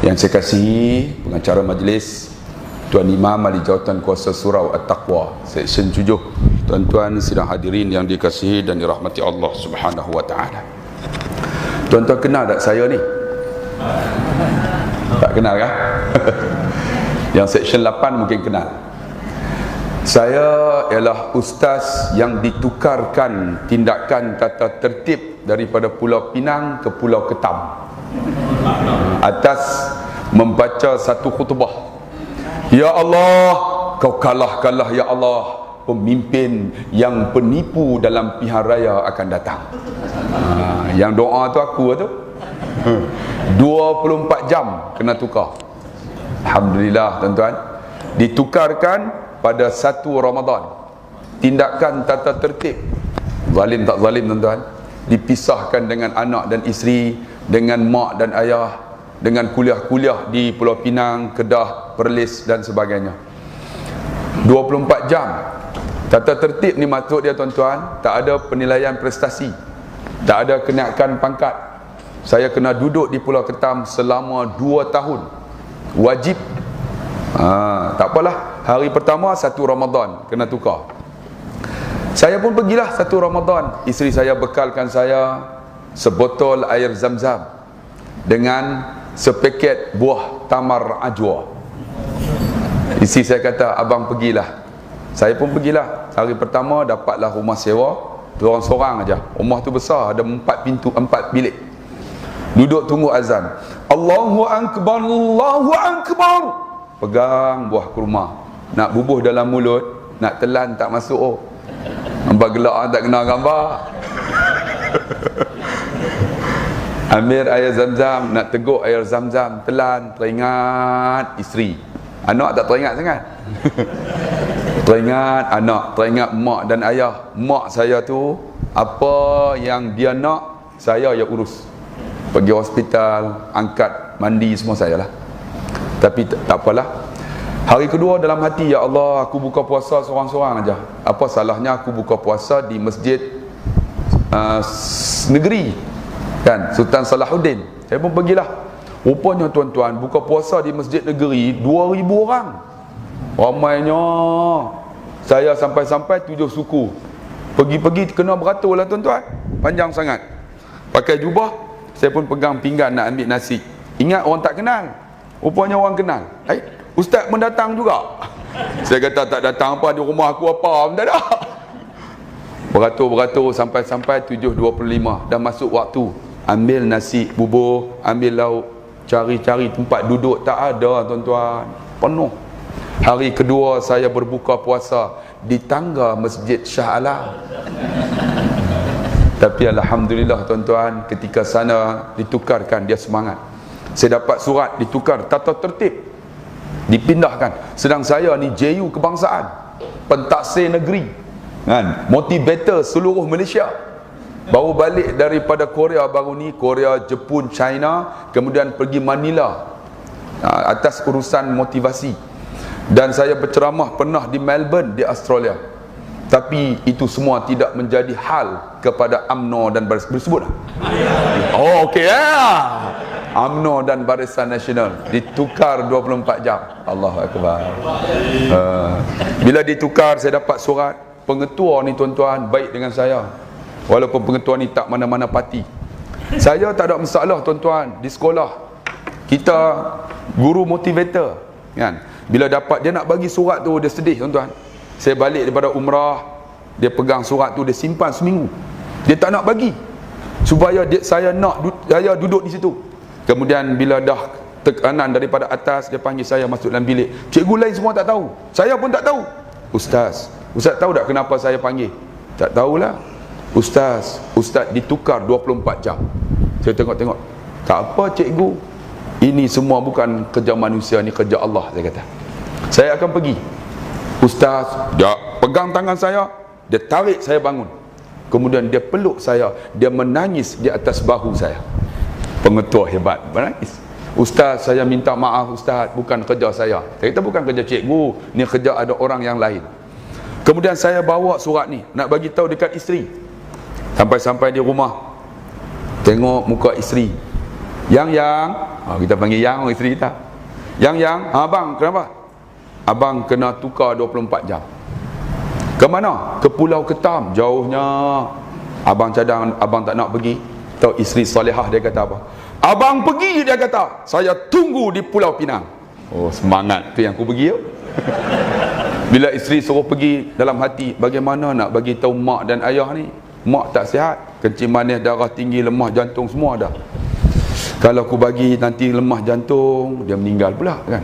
Yang saya kasihi pengacara majlis Tuan Imam Ahli Jawatan Kuasa Surau At-Taqwa Seksyen 7. Tuan-tuan sidang hadirin yang dikasihi dan dirahmati Allah Subhanahu wa taala. Tuan-tuan kenal tak saya ni? Tak kenal kan? Yang Seksyen 8 mungkin kenal. Saya ialah ustaz yang ditukarkan tindakan tata tertib daripada Pulau Pinang ke Pulau Ketam atas membaca satu khutbah. Ya Allah, kau kalah ya Allah pemimpin yang penipu dalam pilihan raya akan datang. Yang doa tu aku tu 24 jam kena tukar. Alhamdulillah tuan-tuan, ditukarkan pada 1 Ramadan. Tindakan tata tertib, zalim tak zalim tuan-tuan, dipisahkan dengan anak dan isteri, dengan mak dan ayah, dengan kuliah-kuliah di Pulau Pinang, Kedah, Perlis dan sebagainya. 24 jam. Tata tertib ni maksud dia tuan-tuan, tak ada penilaian prestasi, tak ada kenaikan pangkat. Saya kena duduk di Pulau Ketam selama 2 tahun. Wajib. Tak apalah, hari pertama 1 Ramadan kena tukar. Saya pun pergilah 1 Ramadan. Isteri saya bekalkan saya sebotol air zam-zam dengan sepaket buah tamar ajwa. Isteri saya kata, abang pergilah. Saya pun pergilah. Hari pertama dapatlah rumah sewa, seorang-seorang aja. Rumah tu besar, ada 4 pintu, 4 bilik. Duduk tunggu azan. Allahu Akbar, Allahu Akbar. Pegang buah kurma, nak bubuh dalam mulut, nak telan tak masuk. Oh, nampak gelak tak kena gambar. Ambil air zam-zam, nak teguk air zam-zam, telan, teringat isteri. Anak tak teringat sangat. Teringat anak, teringat mak dan ayah. Mak saya tu, apa yang dia nak, saya yang urus. Pergi hospital, angkat, mandi, semua saya lah. Tapi tak apalah. Hari kedua dalam hati, ya Allah, aku buka puasa seorang-seorang aja. Apa salahnya aku buka puasa di masjid negeri, kan, Sultan Salahuddin. Saya pun pergilah. Rupanya tuan-tuan, buka puasa di masjid negeri 2,000 orang. Ramainya. Saya sampai-sampai 7 suku. Pergi-pergi kena beratur lah tuan-tuan. Panjang sangat. Pakai jubah, saya pun pegang pinggan nak ambil nasi. Ingat orang tak kenal, rupanya orang kenal. Ustaz pun datang juga. Saya kata tak datang apa, di rumah aku apa pun tak ada. Beratur-beratur sampai-sampai 7.25. Dah masuk waktu. Ambil nasi bubur, ambil lauk, cari-cari tempat duduk, tak ada tuan-tuan, penuh. Hari kedua saya berbuka puasa di tangga Masjid Shah Alam. Tapi alhamdulillah tuan-tuan, ketika sana ditukarkan, dia semangat. Saya dapat surat ditukar tata tertib, dipindahkan. Sedang saya ni JU kebangsaan, pentaksir negeri, kan, motivator seluruh Malaysia. Baru balik daripada Korea baru ni, Korea, Jepun, China, kemudian pergi Manila atas urusan motivasi. Dan saya berceramah pernah di Melbourne di Australia. Tapi itu semua tidak menjadi hal kepada UMNO dan Barisan bersebut. Oh, okey ya. UMNO dan Barisan Nasional ditukar 24 jam. Allahu Akbar. Bila ditukar, saya dapat surat. Pengetua ni tuan-tuan baik dengan saya. Walaupun pengetua ni tak mana-mana parti. Saya tak ada masalah tuan-tuan. Di sekolah kita guru motivator, kan. Bila dapat, dia nak bagi surat tu, dia sedih tuan-tuan. Saya balik daripada umrah, dia pegang surat tu, dia simpan seminggu. Dia tak nak bagi, supaya saya duduk di situ. Kemudian bila dah tekanan daripada atas, dia panggil saya masuk dalam bilik. Cikgu lain semua tak tahu, saya pun tak tahu. Ustaz tahu tak kenapa saya panggil? Tak tahulah. Ustaz ditukar 24 jam. Saya tengok-tengok, tak apa cikgu, ini semua bukan kerja manusia, ni kerja Allah. Saya kata, saya akan pergi. Ustaz dia pegang tangan saya, dia tarik saya bangun, kemudian dia peluk saya, dia menangis di atas bahu saya. Pengetua hebat, menangis. Ustaz, saya minta maaf Ustaz, bukan kerja saya. Saya kata bukan kerja cikgu, ni kerja ada orang yang lain. Kemudian saya bawa surat ni nak bagi tahu dekat isteri. Sampai-sampai di rumah, tengok muka isteri, Kita panggil yang orang isteri kita. Abang kenapa? Abang kena tukar 24 jam. Ke mana? Ke Pulau Ketam, jauhnya. Abang cadang, abang tak nak pergi. Tahu isteri solehah dia kata apa? Abang pergi, dia kata, saya tunggu di Pulau Pinang. Oh, semangat tu yang aku pergi yuk. Bila isteri suruh pergi, dalam hati, bagaimana nak bagi tahu mak dan ayah ni? Mak tak sihat, kencing manis, darah tinggi, lemah jantung semua dah. Kalau aku bagi nanti lemah jantung, dia meninggal pula kan.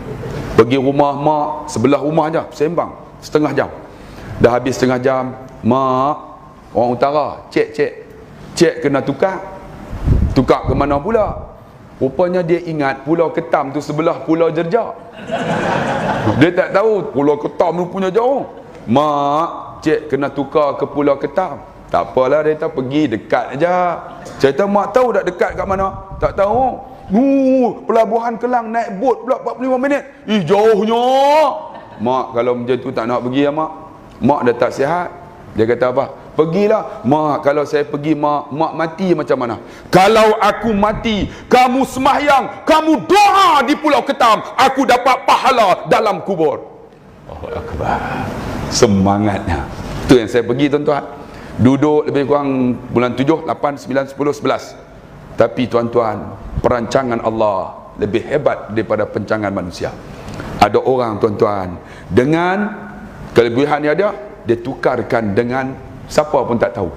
Pergi rumah mak, sebelah rumah je, sembang setengah jam. Dah habis setengah jam, mak, orang utara, cek kena tukar ke mana pula? Rupanya dia ingat Pulau Ketam tu sebelah Pulau Jerjak. Dia tak tahu Pulau Ketam tu punya jauh. Mak, cek kena tukar ke Pulau Ketam. Tak apalah, dia tahu pergi dekat aja. Cerita mak tahu tak dekat kat mana? Tak tahu. Pelabuhan Kelang naik bot pula 45 minit. Jauhnya. Mak kalau macam tu tak nak pergi ya mak. Mak dah tak sihat. Dia kata apa? Pergilah. Mak kalau saya pergi mak mati macam mana? Kalau aku mati, kamu sembahyang, kamu doa di Pulau Ketam, aku dapat pahala dalam kubur. Allahu Akbar. Semangatnya. Tu yang saya pergi tuan-tuan. Duduk lebih kurang bulan 7, 8, 9, 10, 11. Tapi tuan-tuan, perancangan Allah lebih hebat daripada perancangan manusia. Ada orang tuan-tuan, dengan kelebihan yang ada, dia tukarkan dengan siapa pun tak tahu.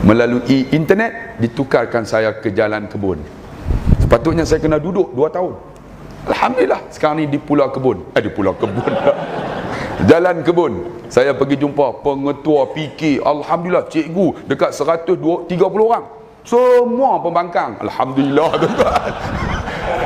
Melalui internet, ditukarkan saya ke jalan kebun. Sepatutnya saya kena duduk 2 tahun. Alhamdulillah, sekarang ni di Pulau Kebun. Di Pulau Kebun. Jalan kebun. Saya pergi jumpa pengetua fikir. Alhamdulillah, cikgu dekat 130 orang. Semua pembangkang. Alhamdulillah tuan-tuan.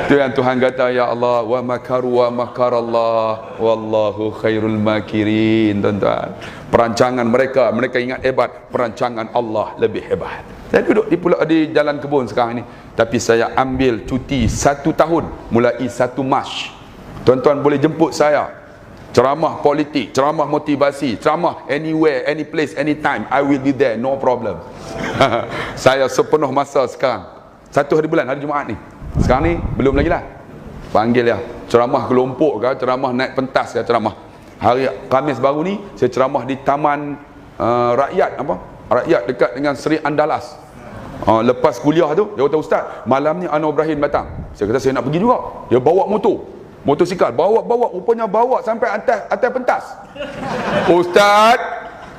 Itu yang Tuhan kata, ya Allah, wa makaru wa makarallah wallahu khairul makirin. Tuan-tuan, perancangan mereka ingat hebat, perancangan Allah lebih hebat. Saya duduk di jalan kebun sekarang ni, tapi saya ambil cuti 1 tahun mulai 1 Mac. Tuan-tuan boleh jemput saya. Ceramah politik, ceramah motivasi, ceramah anywhere, any place, anytime, I will be there, no problem. Saya sepenuh masa sekarang. 1 hari bulan, hari Jumaat ni. Sekarang ni belum lagi lah. Panggil ya, ceramah kelompok ke, ceramah naik pentas ke, ceramah. Hari Khamis baru ni saya ceramah di Taman Rakyat dekat dengan Seri Andalas. Lepas kuliah tu dia kata, ustaz, malam ni Anwar Ibrahim datang. Saya kata saya nak pergi juga. Dia bawa motosikal, bawa rupanya bawa sampai atas pentas. Ustaz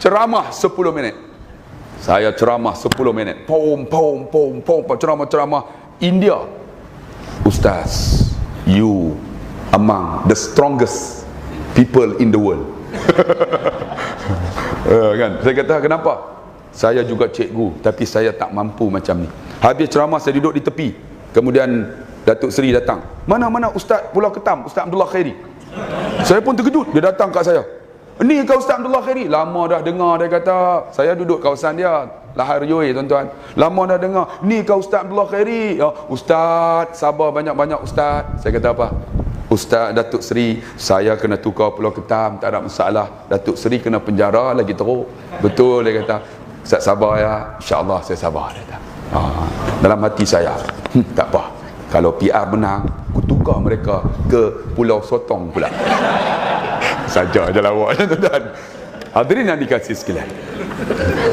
ceramah 10 minit. Saya ceramah 10 minit. Ceramah India. Ustaz, you among the strongest people in the world. Kan? Saya kata, kenapa? Saya juga cikgu, tapi saya tak mampu macam ni. Habis ceramah saya duduk di tepi. Kemudian Datuk Seri datang. Mana Ustaz Pulau Ketam, Ustaz Abdullah Khairi. Saya pun terkejut, dia datang kat saya. Ni kau Ustaz Abdullah Khairi? Lama dah dengar, dia kata. Saya duduk kawasan dia, Lahar Yoi tuan-tuan. Lama dah dengar. Ni kau Ustaz Abdullah Khairi? Ustaz, sabar banyak-banyak Ustaz. Saya kata apa? Ustaz Datuk Seri, saya kena tukar Pulau Ketam, tak ada masalah. Datuk Seri kena penjara lagi teruk. Betul, dia kata. Ustaz sabar ya. InsyaAllah saya sabar, dia kata. Dalam hati saya, tak apa. Kalau PR menang, aku tukar mereka ke Pulau Sotong pula. Saja je lawak, tuan-tuan. Hadirin yang dikasih sekalian.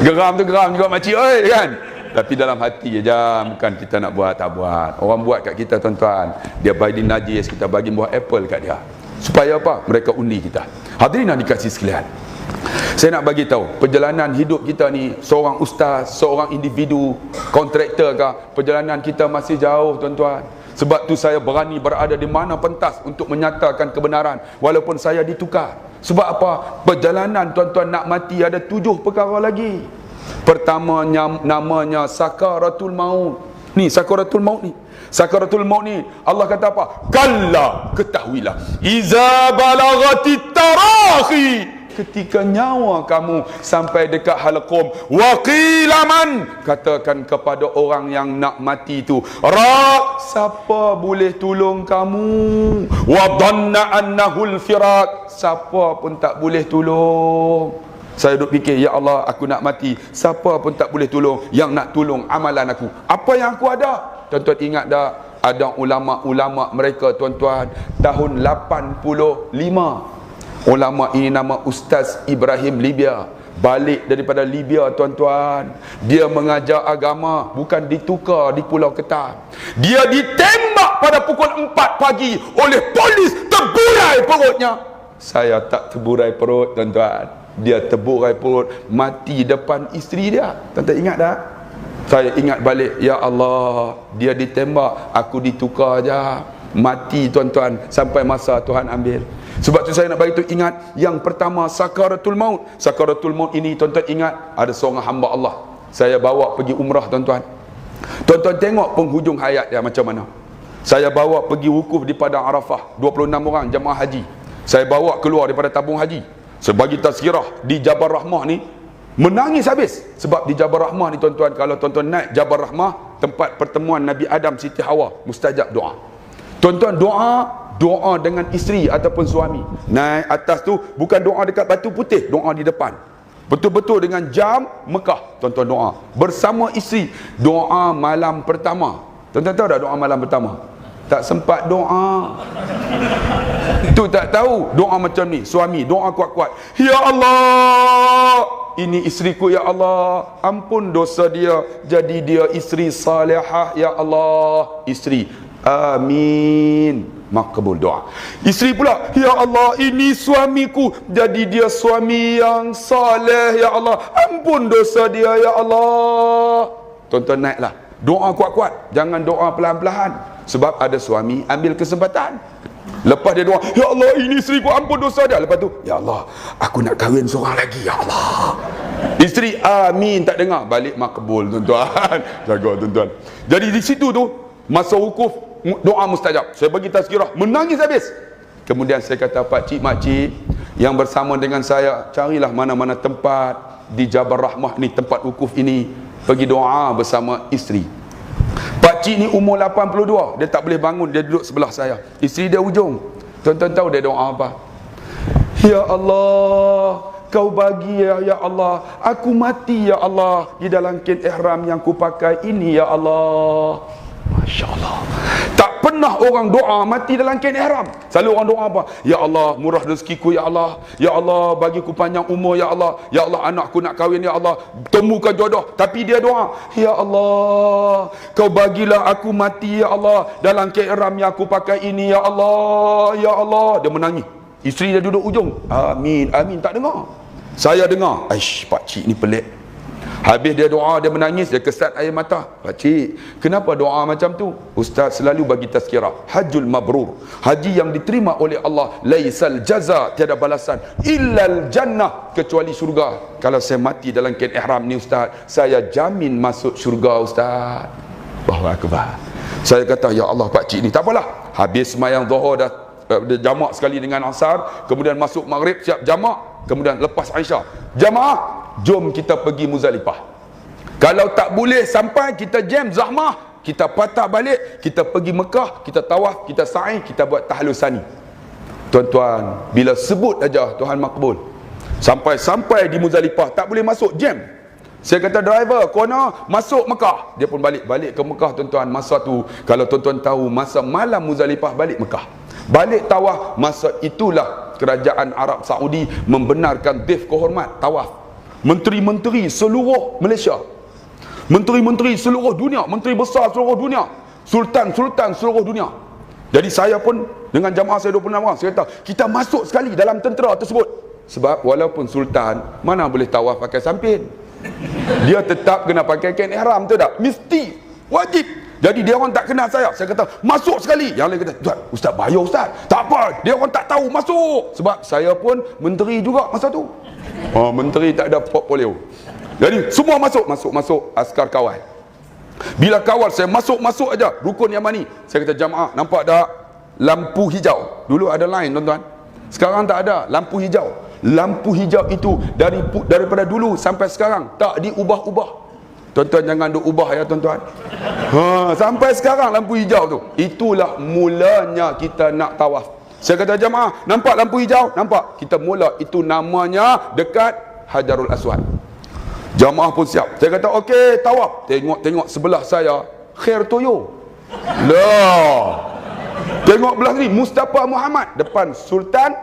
Geram tu geram juga makcik, oi kan. Tapi dalam hati aja, bukan kita nak buat, tak buat. Orang buat kat kita tuan-tuan. Dia bagi najis, kita bagi buah apple kat dia. Supaya apa? Mereka undi kita. Hadirin yang dikasih sekalian. Saya nak bagi tahu, perjalanan hidup kita ni, seorang ustaz, seorang individu, kontraktor ke, perjalanan kita masih jauh tuan-tuan. Sebab tu saya berani berada di mana pentas untuk menyatakan kebenaran walaupun saya ditukar. Sebab apa? Perjalanan tuan-tuan nak mati ada 7 perkara lagi. Pertamanya namanya sakaratul maut. Ni sakaratul maut ni. Sakaratul maut ni Allah kata apa? Kalla, ketahuilah, iza balagatit tarahi, ketika nyawa kamu sampai dekat halqum, waqilaman, katakan kepada orang yang nak mati itu, siapa boleh tolong kamu, wa dhanna annahul firaq, siapa pun tak boleh tolong. Saya duduk fikir, ya Allah, aku nak mati, siapa pun tak boleh tolong. Yang nak tolong amalan aku, apa yang aku ada. Tuan-tuan ingat tak, ada ulama-ulama mereka tuan-tuan tahun 85. Ulama ini nama Ustaz Ibrahim Libya, balik daripada Libya tuan-tuan. Dia mengajar agama, bukan ditukar di Pulau Ketam. Dia ditembak pada pukul 4 pagi oleh polis, terburai perutnya. Saya tak terburai perut tuan-tuan, dia terburai perut, mati depan isteri dia. Tuan-tuan ingat tak? Saya ingat balik, ya Allah, dia ditembak, aku ditukar aja, mati tuan-tuan, sampai masa Tuhan ambil. Sebab tu saya nak bagi tu ingat, yang pertama sakaratul maut. Sakaratul maut ini tuan-tuan ingat, ada seorang hamba Allah saya bawa pergi umrah tuan-tuan. Tuan-tuan tengok penghujung hayat dia macam mana. Saya bawa pergi wukuf di Padang Arafah, 26 orang jemaah haji. Saya bawa keluar daripada tabung haji, saya bagi tazkirah di Jabal Rahmah ni, menangis habis. Sebab di Jabal Rahmah ni tuan-tuan, kalau tuan-tuan naik Jabal Rahmah, tempat pertemuan Nabi Adam Siti Hawa, mustajab doa. Tuan-tuan doa dengan isteri ataupun suami. Naik atas tu bukan doa dekat batu putih, doa di depan. Betul-betul dengan jam Mekah, tuan-tuan doa bersama isteri. Doa malam pertama. Tuan-tuan tahu tak doa malam pertama? Tak sempat doa. Tu tak tahu doa macam ni. Suami doa kuat-kuat, ya Allah, ini isteriku ya Allah, ampun dosa dia, jadi dia isteri salihah ya Allah. Isteri, amin, makbul doa. Isteri pula, ya Allah, ini suamiku, jadi dia suami yang saleh ya Allah, ampun dosa dia ya Allah. Tuan-tuan naiklah, doa kuat-kuat, jangan doa pelan-pelan. Sebab ada suami ambil kesempatan. Lepas dia doa, ya Allah, ini isteriku, ampun dosa dia. Lepas tu, ya Allah, aku nak kahwin seorang lagi ya Allah. Isteri amin, tak dengar, balik makbul tuan-tuan. Jaga tuan-tuan. Jadi di situ tu masa wukuf, doa mustajab. Saya bagi tazkirah, menangis habis. Kemudian saya kata, pak cik, mak cik yang bersama dengan saya, carilah mana-mana tempat di Jabal Rahmah ni, tempat wukuf ini, pergi doa bersama isteri. Pak cik ni umur 82, dia tak boleh bangun, dia duduk sebelah saya. Isteri dia ujung. Tuan-tuan tahu dia doa apa? Ya Allah, kau bagi ya Allah, aku mati ya Allah di dalam kain ihram yang ku pakai ini ya Allah. Masya Allah. Tak pernah orang doa mati dalam kain ihram. Selalu orang doa apa? Ya Allah, murah rezekiku ya Allah. Ya Allah, bagiku panjang umur ya Allah. Ya Allah, anakku nak kahwin ya Allah. Temukan jodoh. Tapi dia doa, ya Allah, kau bagilah aku mati ya Allah dalam kain ihram yang aku pakai ini ya Allah. Ya Allah. Dia menangis. Isteri dia duduk ujung. Amin, amin, tak dengar. Saya dengar. Aish, pak cik ni pelik. Habis dia doa, dia menangis, dia kesat air mata. Pakcik, kenapa doa macam tu? Ustaz selalu bagi tazkirah, hajjul mabrur, haji yang diterima oleh Allah, laisal jaza, tiada balasan, illal jannah, kecuali syurga. Kalau saya mati dalam kain ihram ni Ustaz, saya jamin masuk syurga Ustaz. Allahu akbar. Saya kata, ya Allah pakcik ni, tak apalah. Habis sembahyang zuhur dah jamak sekali dengan asar, kemudian masuk maghrib siap jamak, kemudian lepas Aisyah, jamaah, jom kita pergi Muzdalifah. Kalau tak boleh sampai, kita jam zahmah, kita patah balik, kita pergi Mekah, kita tawaf, kita sa'i, kita buat tahlul sani. Tuan-tuan, bila sebut aja Tuhan makbul. Sampai di Muzdalifah tak boleh masuk, jam. Saya kata, driver, kona masuk Mekah. Dia pun balik ke Mekah tuan-tuan. Masa tu, kalau tuan-tuan tahu, masa malam Muzdalifah balik Mekah, balik tawaf. Masa itulah kerajaan Arab Saudi membenarkan dhif kehormat tawaf. Menteri-menteri seluruh Malaysia, menteri-menteri seluruh dunia, menteri besar seluruh dunia, sultan-sultan seluruh dunia. Jadi saya pun dengan jamaah saya 26 orang, saya kata kita masuk sekali dalam tentera tersebut. Sebab walaupun sultan, mana boleh tawaf pakai sampin, dia tetap kena pakai kain ihram, tu tak? Mesti, wajib. Jadi dia orang tak kenal saya kata masuk sekali. Yang lain kata, Tuan, Ustaz bayar Ustaz. Tak apa, dia orang tak tahu, masuk. Sebab saya pun menteri juga masa tu. Menteri tak ada portfolio. Jadi semua masuk, askar kawal. Bila kawal saya masuk aja rukun Yamani. Saya kata, jamaah, nampak tak lampu hijau? Dulu ada line tuan-tuan, sekarang tak ada lampu hijau. Lampu hijau itu daripada dulu sampai sekarang tak diubah-ubah. Tuan-tuan jangan duk ubah ya tuan-tuan. Sampai sekarang lampu hijau tu. Itulah mulanya kita nak tawaf. Saya kata, jamaah, nampak lampu hijau? Nampak? Kita mula, itu namanya dekat Hajarul Aswad. Jamaah pun siap. Saya kata, okey, tawaf. Tengok sebelah saya, Khair Toyo. Loh. Tengok belah ni, Mustafa Muhammad depan Sultan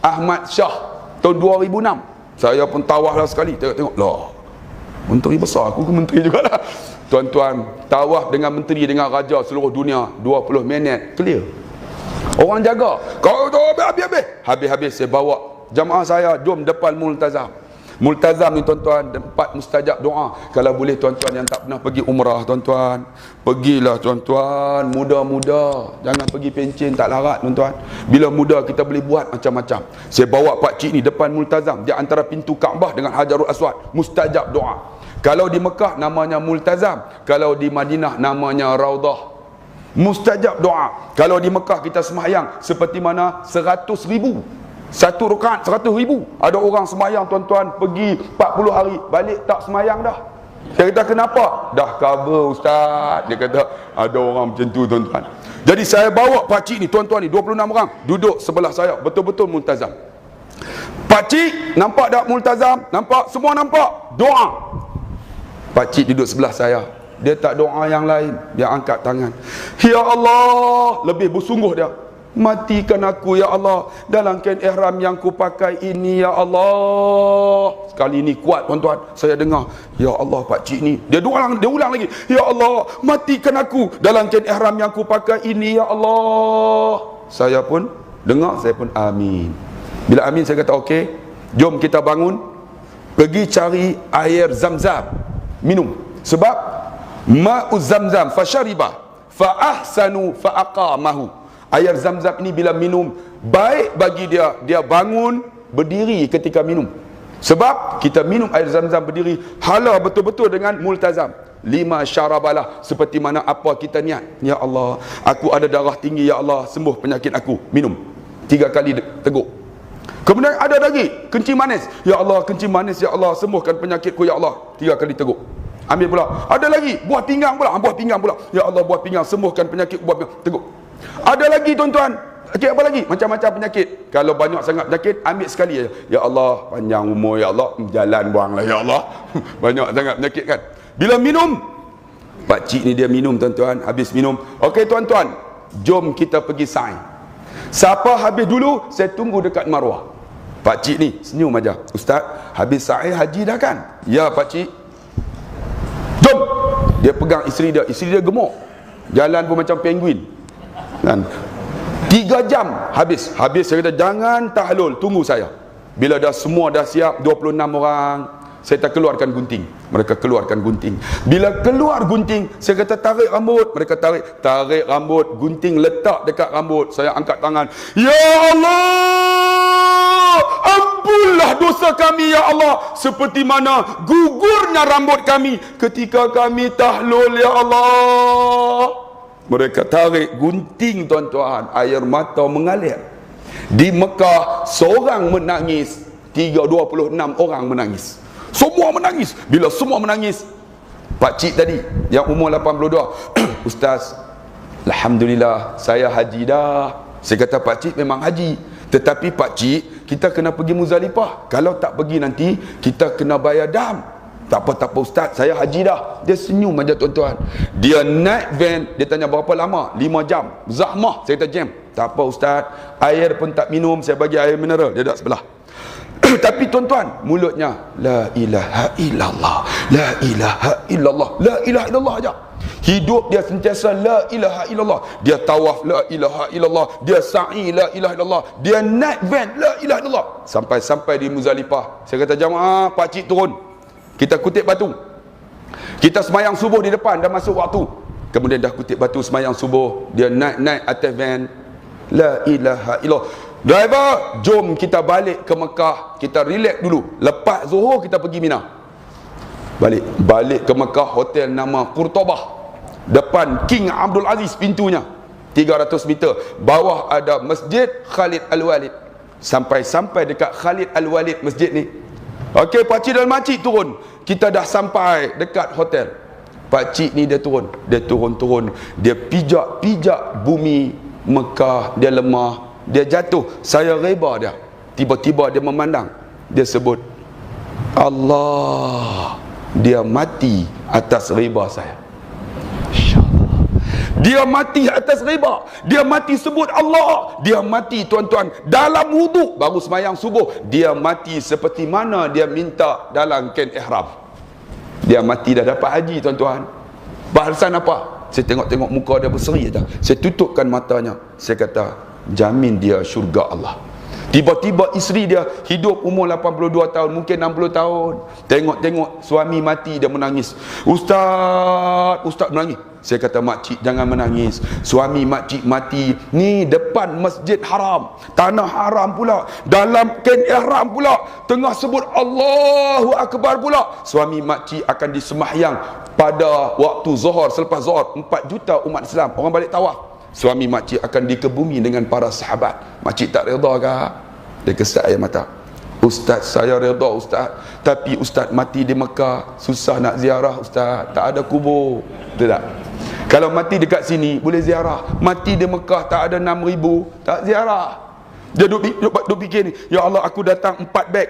Ahmad Shah tahun 2006. Saya pun tawaf lah sekali. Tengok. Loh. Menteri besar, aku ke menteri jugalah. Tuan-tuan, tawaf dengan menteri, dengan raja seluruh dunia 20 minit clear. Orang jaga. Kau tu habis saya bawa jamaah saya, jom depan Multazam. Multazam ni tuan-tuan, tempat mustajab doa. Kalau boleh tuan-tuan yang tak pernah pergi umrah, tuan-tuan, pergilah tuan-tuan. Muda-muda, jangan pergi pencen tak larat tuan-tuan. Bila muda kita boleh buat macam-macam. Saya bawa pak cik ni depan Multazam, di antara pintu Kaabah dengan Hajarul Aswad, mustajab doa. Kalau di Mekah namanya Multazam, kalau di Madinah namanya Raudah. Mustajab doa. Kalau di Mekah kita sembahyang seperti mana 100,000. Satu rakaat 100,000. Ada orang sembahyang tuan-tuan pergi 40 hari, balik tak sembahyang dah. Saya kata kenapa? Dah cover ustaz. Dia kata ada orang macam tu tuan-tuan. Jadi saya bawa pakcik ni tuan-tuan ni 26 orang duduk sebelah saya, betul-betul multazam. Pakcik nampak tak multazam? Nampak? Semua nampak? Doa. Pakcik duduk sebelah saya. Dia tak doa yang lain, dia angkat tangan. Ya Allah, lebih bersungguh dia. Matikan aku ya Allah dalam kain ihram yang ku pakai ini ya Allah. Sekali ini kuat tuan-tuan, saya dengar ya Allah pakcik ni. Dia ulang lagi. Ya Allah, matikan aku dalam kain ihram yang ku pakai ini ya Allah. Saya pun dengar, saya pun amin. Bila amin saya kata okey, jom kita bangun, pergi cari air Zam-Zam minum. Sebab ma'u Zam-Zam fasyariba fa ahsanu fa aqamahu. Air Zam-Zam ini bila minum baik bagi dia, dia bangun berdiri ketika minum. Sebab kita minum air Zam-Zam berdiri, hala betul-betul dengan multazam. 5 syarabalah, seperti mana apa kita niat. Ya Allah, aku ada darah tinggi ya Allah, sembuh penyakit aku. Minum 3 kali teguk. Kemudian ada lagi kencing manis. Ya Allah, kencing manis ya Allah, sembuhkan penyakitku ya Allah. 3 kali teguk. Ambil pula. Ada lagi buah pinggang pula. Ya Allah, buah pinggang, sembuhkan penyakit buah pinggang. Teguk. Ada lagi tuan-tuan, apa lagi? Macam-macam penyakit. Kalau banyak sangat penyakit, ambil sekali ya. Ya Allah, panjang umur ya Allah, jalan buanglah ya Allah. Banyak sangat penyakit kan. Bila minum, pakcik ni dia minum tuan-tuan, habis minum. Okey tuan-tuan, jom kita pergi sa'i. Siapa habis dulu, saya tunggu dekat Marwah. Pakcik ni senyum aja. Ustaz, habis sa'i haji dah kan? Ya pakcik. Jom. Dia pegang isteri dia gemuk. Jalan pun macam penguin. Kan? 3 jam habis saya kata jangan tahlul, tunggu saya. Bila dah semua dah siap 26 orang, saya tak keluarkan gunting. Mereka keluarkan gunting. Bila keluar gunting, saya kata tarik rambut. Mereka tarik rambut, gunting letak dekat rambut. Saya angkat tangan. Ya Allah, ampunlah dosa kami ya Allah, seperti mana gugurnya rambut kami ketika kami tahlul ya Allah. Mereka tarik gunting tuan-tuan, air mata mengalir. Di Mekah seorang menangis, 26 orang menangis. Semua menangis. Bila semua menangis, pakcik tadi yang umur 82, Ustaz, alhamdulillah saya haji dah. Saya kata pakcik memang haji, tetapi pakcik kita kena pergi Muzdalifah. Kalau tak pergi nanti kita kena bayar dam. Tak apa Ustaz, saya haji dah. Dia senyum aja tuan-tuan. Dia naik van, dia tanya berapa lama? 5 jam. Zahmah, saya kata jam. Tak apa Ustaz, air pun tak minum, saya bagi air mineral. Dia dah sebelah. Tapi tuan-tuan, mulutnya la ilaha illallah, la ilaha illallah, la ilaha illallah aja. Hidup dia sentiasa la ilaha illallah. Dia tawaf la ilaha illallah, dia sa'i la ilaha illallah, dia naik van la ilaha illallah. Sampai di Muzdalifah. Saya kata jamaah, pakcik turun. Kita kutip batu. Kita semayang subuh di depan, dah masuk waktu. Kemudian dah kutip batu semayang subuh, dia naik atas van. La ilaha illallah. Driver, jom kita balik ke Mekah. Kita relax dulu. Lepas Zuhur kita pergi Mina. Balik ke Mekah, hotel nama Qurtobah. Depan King Abdul Aziz pintunya. 300 meter. Bawah ada Masjid Khalid Al-Walid. Sampai dekat Khalid Al-Walid masjid ni. Okey, pakcik dan makcik turun. Kita dah sampai dekat hotel. Pakcik ni dia turun. Dia pijak bumi Mekah. Dia lemah, dia jatuh. Saya reba dia. Tiba-tiba dia memandang. Dia sebut Allah. Dia mati atas reba saya. InsyaAllah. Dia mati atas riba. Dia mati sebut Allah. Dia mati tuan-tuan dalam wuduk baru semayang subuh. Dia mati seperti mana dia minta dalam kain ihram. Dia mati dah dapat haji tuan-tuan. Balasan apa? Saya tengok-tengok muka dia berseri dah. Saya tutupkan matanya. Saya kata, jamin dia syurga Allah. Tiba-tiba isteri dia hidup umur 82 tahun, mungkin 60 tahun. Tengok-tengok suami mati, dia menangis. Ustaz menangis. Saya kata, makcik jangan menangis. Suami makcik mati ni depan masjid haram, tanah haram pula, dalam kain ihram pula, tengah sebut Allahu Akbar pula. Suami makcik akan disemahyang pada waktu zuhur, selepas zuhur. 4 juta umat Islam, orang balik tawaf. Suami makcik akan dikebumi dengan para sahabat. Makcik tak reda ke? Dia kesat air mata. Ustaz, saya reda Ustaz, tapi Ustaz mati di Mekah, susah nak ziarah Ustaz, tak ada kubur. Betul tak? Kalau mati dekat sini boleh ziarah. Mati di Mekah tak ada 6,000, tak ziarah. Dia duk fikir ni, ya Allah, aku datang 4 beg,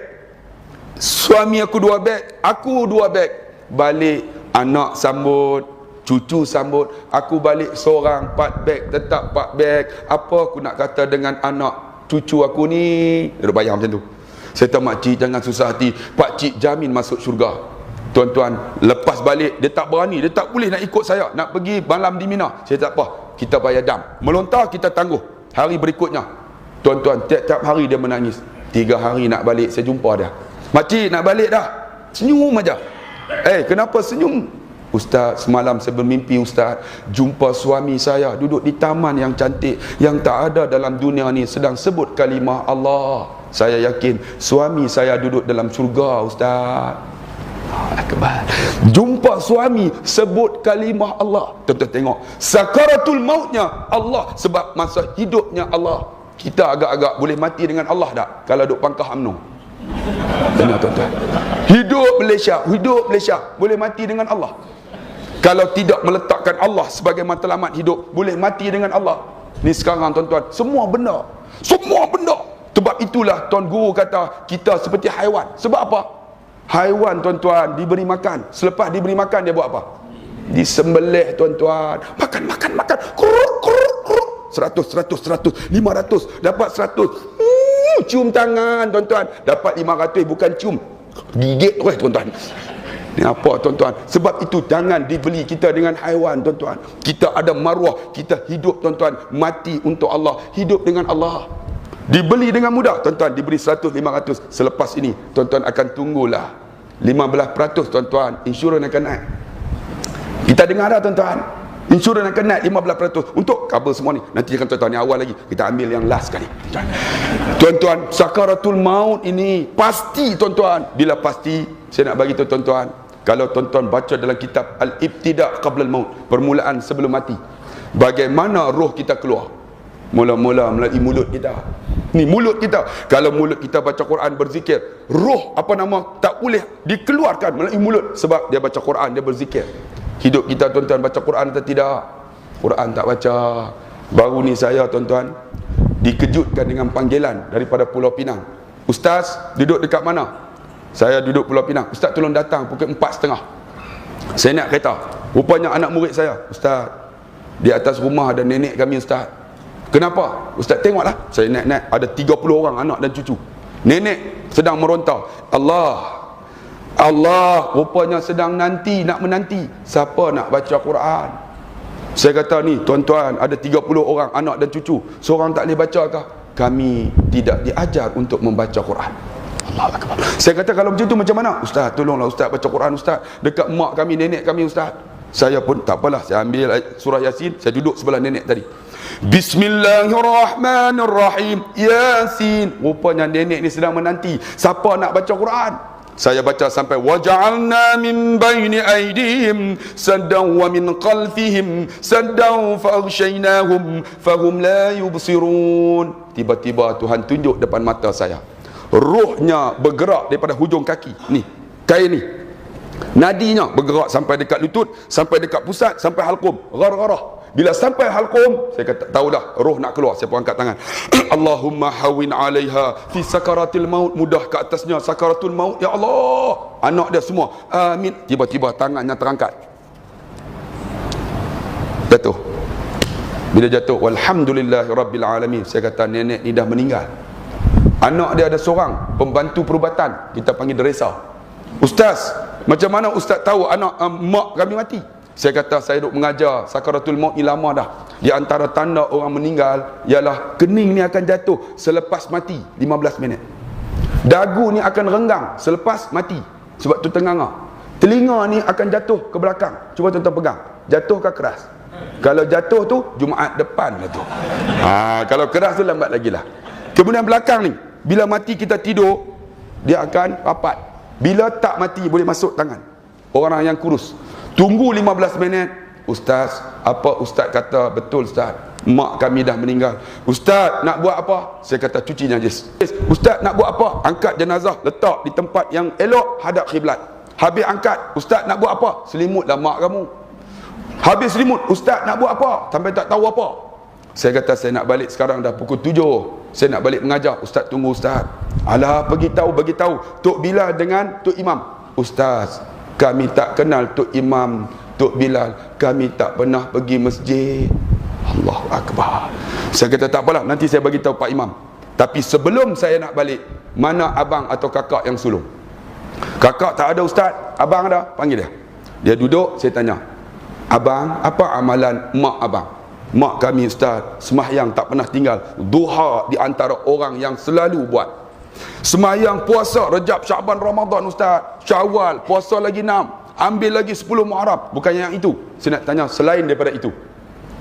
suami aku 2 beg, aku 2 beg. Balik anak sambut, cucu sambut, aku balik seorang 4 beg, tetap 4 beg. Apa aku nak kata dengan anak cucu aku ni? Dia duk bayang macam tu. Saya kata, makcik jangan susah hati, pakcik jamin masuk syurga. Tuan-tuan, lepas balik dia tak berani, dia tak boleh nak ikut saya, nak pergi malam di Mina. Saya tak apa, kita bayar dam, melontar kita tangguh. Hari berikutnya, tuan-tuan, tiap-tiap hari dia menangis. 3 hari nak balik, saya jumpa dia. Makcik nak balik dah? Senyum aja. Kenapa senyum? Ustaz, semalam saya bermimpi Ustaz, jumpa suami saya duduk di taman yang cantik, yang tak ada dalam dunia ni, sedang sebut kalimah Allah. Saya yakin suami saya duduk dalam syurga Ustaz. Akbar. Jumpa suami sebut kalimah Allah. Tuan-tuan tengok, sakaratul mautnya Allah, sebab masa hidupnya Allah. Kita agak-agak boleh mati dengan Allah tak kalau duk pangkah UMNO? Dengar tuan-tuan, hidup Malaysia boleh mati dengan Allah. Kalau tidak meletakkan Allah sebagai matlamat hidup, boleh mati dengan Allah. Ni sekarang tuan-tuan, semua benda. Sebab itulah Tuan Guru kata kita seperti haiwan. Sebab apa? Haiwan tuan-tuan diberi makan, selepas diberi makan dia buat apa? Disembelih tuan-tuan. Makan. Kurut. 100, 500, dapat 100. Cium tangan tuan-tuan, dapat 500, bukan cium, gigit tuan-tuan. Ni apa tuan-tuan? Sebab itu jangan dibeli kita dengan haiwan tuan-tuan. Kita ada maruah, kita hidup tuan-tuan, mati untuk Allah, hidup dengan Allah. Dibeli dengan mudah tuan-tuan, diberi 100, 500. Selepas ini tuan-tuan akan tunggulah 15% tuan-tuan, insurans akan naik. Kita dengar dah tuan-tuan, insurans akan naik 15% untuk cover semua ni. Nanti kan tuan-tuan, ni awal lagi, kita ambil yang last sekali tuan-tuan. Sakaratul maut ini pasti tuan-tuan. Bila pasti, saya nak bagi tuan-tuan, kalau tuan-tuan baca dalam kitab Al-Ibtida' Qabla Al-Maut, permulaan sebelum mati, bagaimana roh kita keluar. Mula-mula melalui mulut kita. Ni mulut kita. Kalau mulut kita baca Quran, berzikir, roh tak boleh dikeluarkan melalui mulut, sebab dia baca Quran, dia berzikir. Hidup kita tuan-tuan baca Quran atau tidak? Quran tak baca. Baru ni saya tuan-tuan dikejutkan dengan panggilan daripada Pulau Pinang. Ustaz, duduk dekat mana? Saya duduk Pulau Pinang. Ustaz tolong datang pukul 4.30. Saya naik kereta. Rupanya anak murid saya. Ustaz, di atas rumah ada nenek kami Ustaz. Kenapa? Ustaz tengoklah. Saya naik-naik, ada 30 orang anak dan cucu. Nenek sedang meronta. Allah rupanya sedang nak menanti siapa nak baca Quran. Saya kata, ni tuan-tuan, ada 30 orang anak dan cucu, seorang tak boleh baca kah? Kami tidak diajar untuk membaca Quran. Allahu Akbar. Saya kata, kalau macam tu macam mana? Ustaz, tolonglah Ustaz baca Quran Ustaz, dekat mak kami, nenek kami Ustaz. Saya pun tak apalah, saya ambil surah Yasin, saya duduk sebelah nenek tadi. Bismillahirrahmanirrahim, Yasin. Rupanya nenek ni sedang menanti siapa nak baca Quran. Saya baca sampai waja'alna min baini aydihim saddan wa min khalfihim saddan faghshaynahum fahum la yubsirun. Tiba-tiba Tuhan tunjuk depan mata saya, rohnya bergerak daripada hujung kaki ni, kain ni, nadinya bergerak sampai dekat lutut, sampai dekat pusat, sampai halqum, ghargharah. Bila sampai halqum, saya kata, tahu dah roh nak keluar. Saya pun angkat tangan, Allahumma hawin alaiha fi sakaratil maut, mudah ke atasnya sakaratul maut ya Allah. Anak dia semua amin. Tiba-tiba tangannya terangkat, jatuh. Bila jatuh, walhamdulillahirabbil alamin, saya kata nenek ni dah meninggal. Anak dia ada seorang pembantu perubatan, kita panggil dia Resa. Ustaz, macam mana ustaz tahu anak mak kami mati? Saya kata, saya duk mengajar sakaratul maut ni lama dah. Di antara tanda orang meninggal ialah kening ni akan jatuh selepas mati 15 minit. Dagu ni akan renggang selepas mati, sebab tu tenganga. Telinga ni akan jatuh ke belakang. Cuba tuan-tuan pegang, jatuh ke keras? Kalau jatuh tu Jumaat depan lah tu. Kalau keras tu lambat lagi lah. Kemudian belakang ni, bila mati kita tidur, dia akan rapat. Bila tak mati boleh masuk tangan. Orang yang kurus tunggu 15 minit. Ustaz, apa ustaz kata betul ustaz, mak kami dah meninggal. Ustaz, nak buat apa? Saya kata, cuci najis. Ustaz, nak buat apa? Angkat jenazah, letak di tempat yang elok, hadap kiblat. Habis angkat, ustaz nak buat apa? Selimutlah mak kamu. Habis selimut, ustaz nak buat apa? Sampai tak tahu apa. Saya kata, saya nak balik sekarang, dah pukul 7. Saya nak balik mengajar. Ustaz, tunggu ustaz. Alah, beritahu Tok Bilal dengan Tok Imam. Ustaz, kami tak kenal Tok Imam, Tok Bilal, kami tak pernah pergi masjid. Allahu Akbar. Saya kata, tak apalah, nanti saya bagi tahu Pak Imam. Tapi sebelum saya nak balik, mana abang atau kakak yang sulung? Kakak tak ada ustaz, abang ada, panggil dia. Dia duduk, saya tanya, abang, apa amalan mak abang? Mak kami ustaz, sembahyang tak pernah tinggal. Duha di antara orang yang selalu buat. Sembahyang puasa Rejab, Syaban, Ramadan ustaz. Syawal, puasa lagi 6. Ambil lagi 10 Muharram. Bukan yang itu. Saya nak tanya selain daripada itu.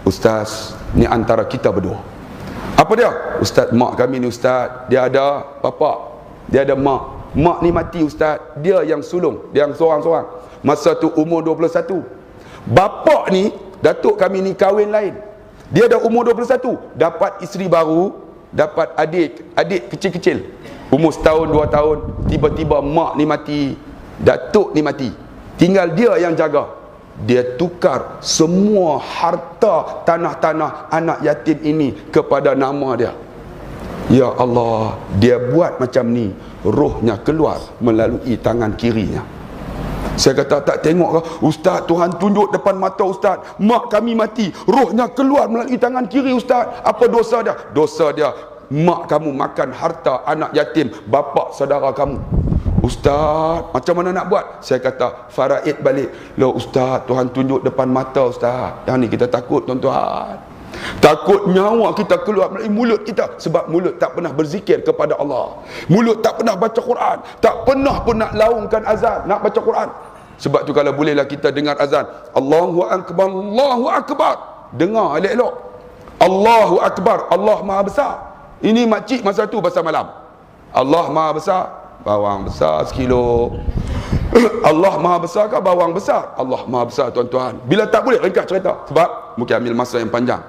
Ustaz, ni antara kita berdua. Apa dia? Ustaz, mak kami ni ustaz, dia ada bapa, dia ada mak. Mak ni mati ustaz, dia yang sulung, dia yang seorang-seorang. Masa tu umur 21. Bapa ni, datuk kami ni kahwin lain. Dia dah umur 21, dapat isteri baru, dapat adik kecil-kecil. Umur setahun, 2 tahun, tiba-tiba mak ni mati, datuk ni mati. Tinggal dia yang jaga. Dia tukar semua harta tanah-tanah anak yatim ini kepada nama dia. Ya Allah, dia buat macam ni, rohnya keluar melalui tangan kirinya. Saya kata, tak tengok ke ustaz, Tuhan tunjuk depan mata ustaz, mak kami mati, rohnya keluar melalui tangan kiri ustaz. Apa dosa dia? Dosa dia, mak kamu makan harta anak yatim bapa saudara kamu. Ustaz, macam mana nak buat? Saya kata, faraid balik. Loh ustaz, Tuhan tunjuk depan mata ustaz. Yang ni kita takut tuan-tuan. Takut nyawa kita keluar melalui mulut kita. Sebab mulut tak pernah berzikir kepada Allah. Mulut tak pernah baca Quran. Tak pernah pun nak laungkan azan, nak baca Quran. Sebab tu kalau bolehlah kita dengar azan, Allahu Akbar, Allahu Akbar, dengar elok-elok. Allahu Akbar, Allah Maha Besar. Ini makcik masa tu pasal malam. Allah Maha Besar, bawang besar sekilo. Allah Maha Besar ke bawang besar? Allah Maha Besar tuan-tuan. Bila tak boleh, ringkas cerita. Sebab mungkin ambil masa yang panjang.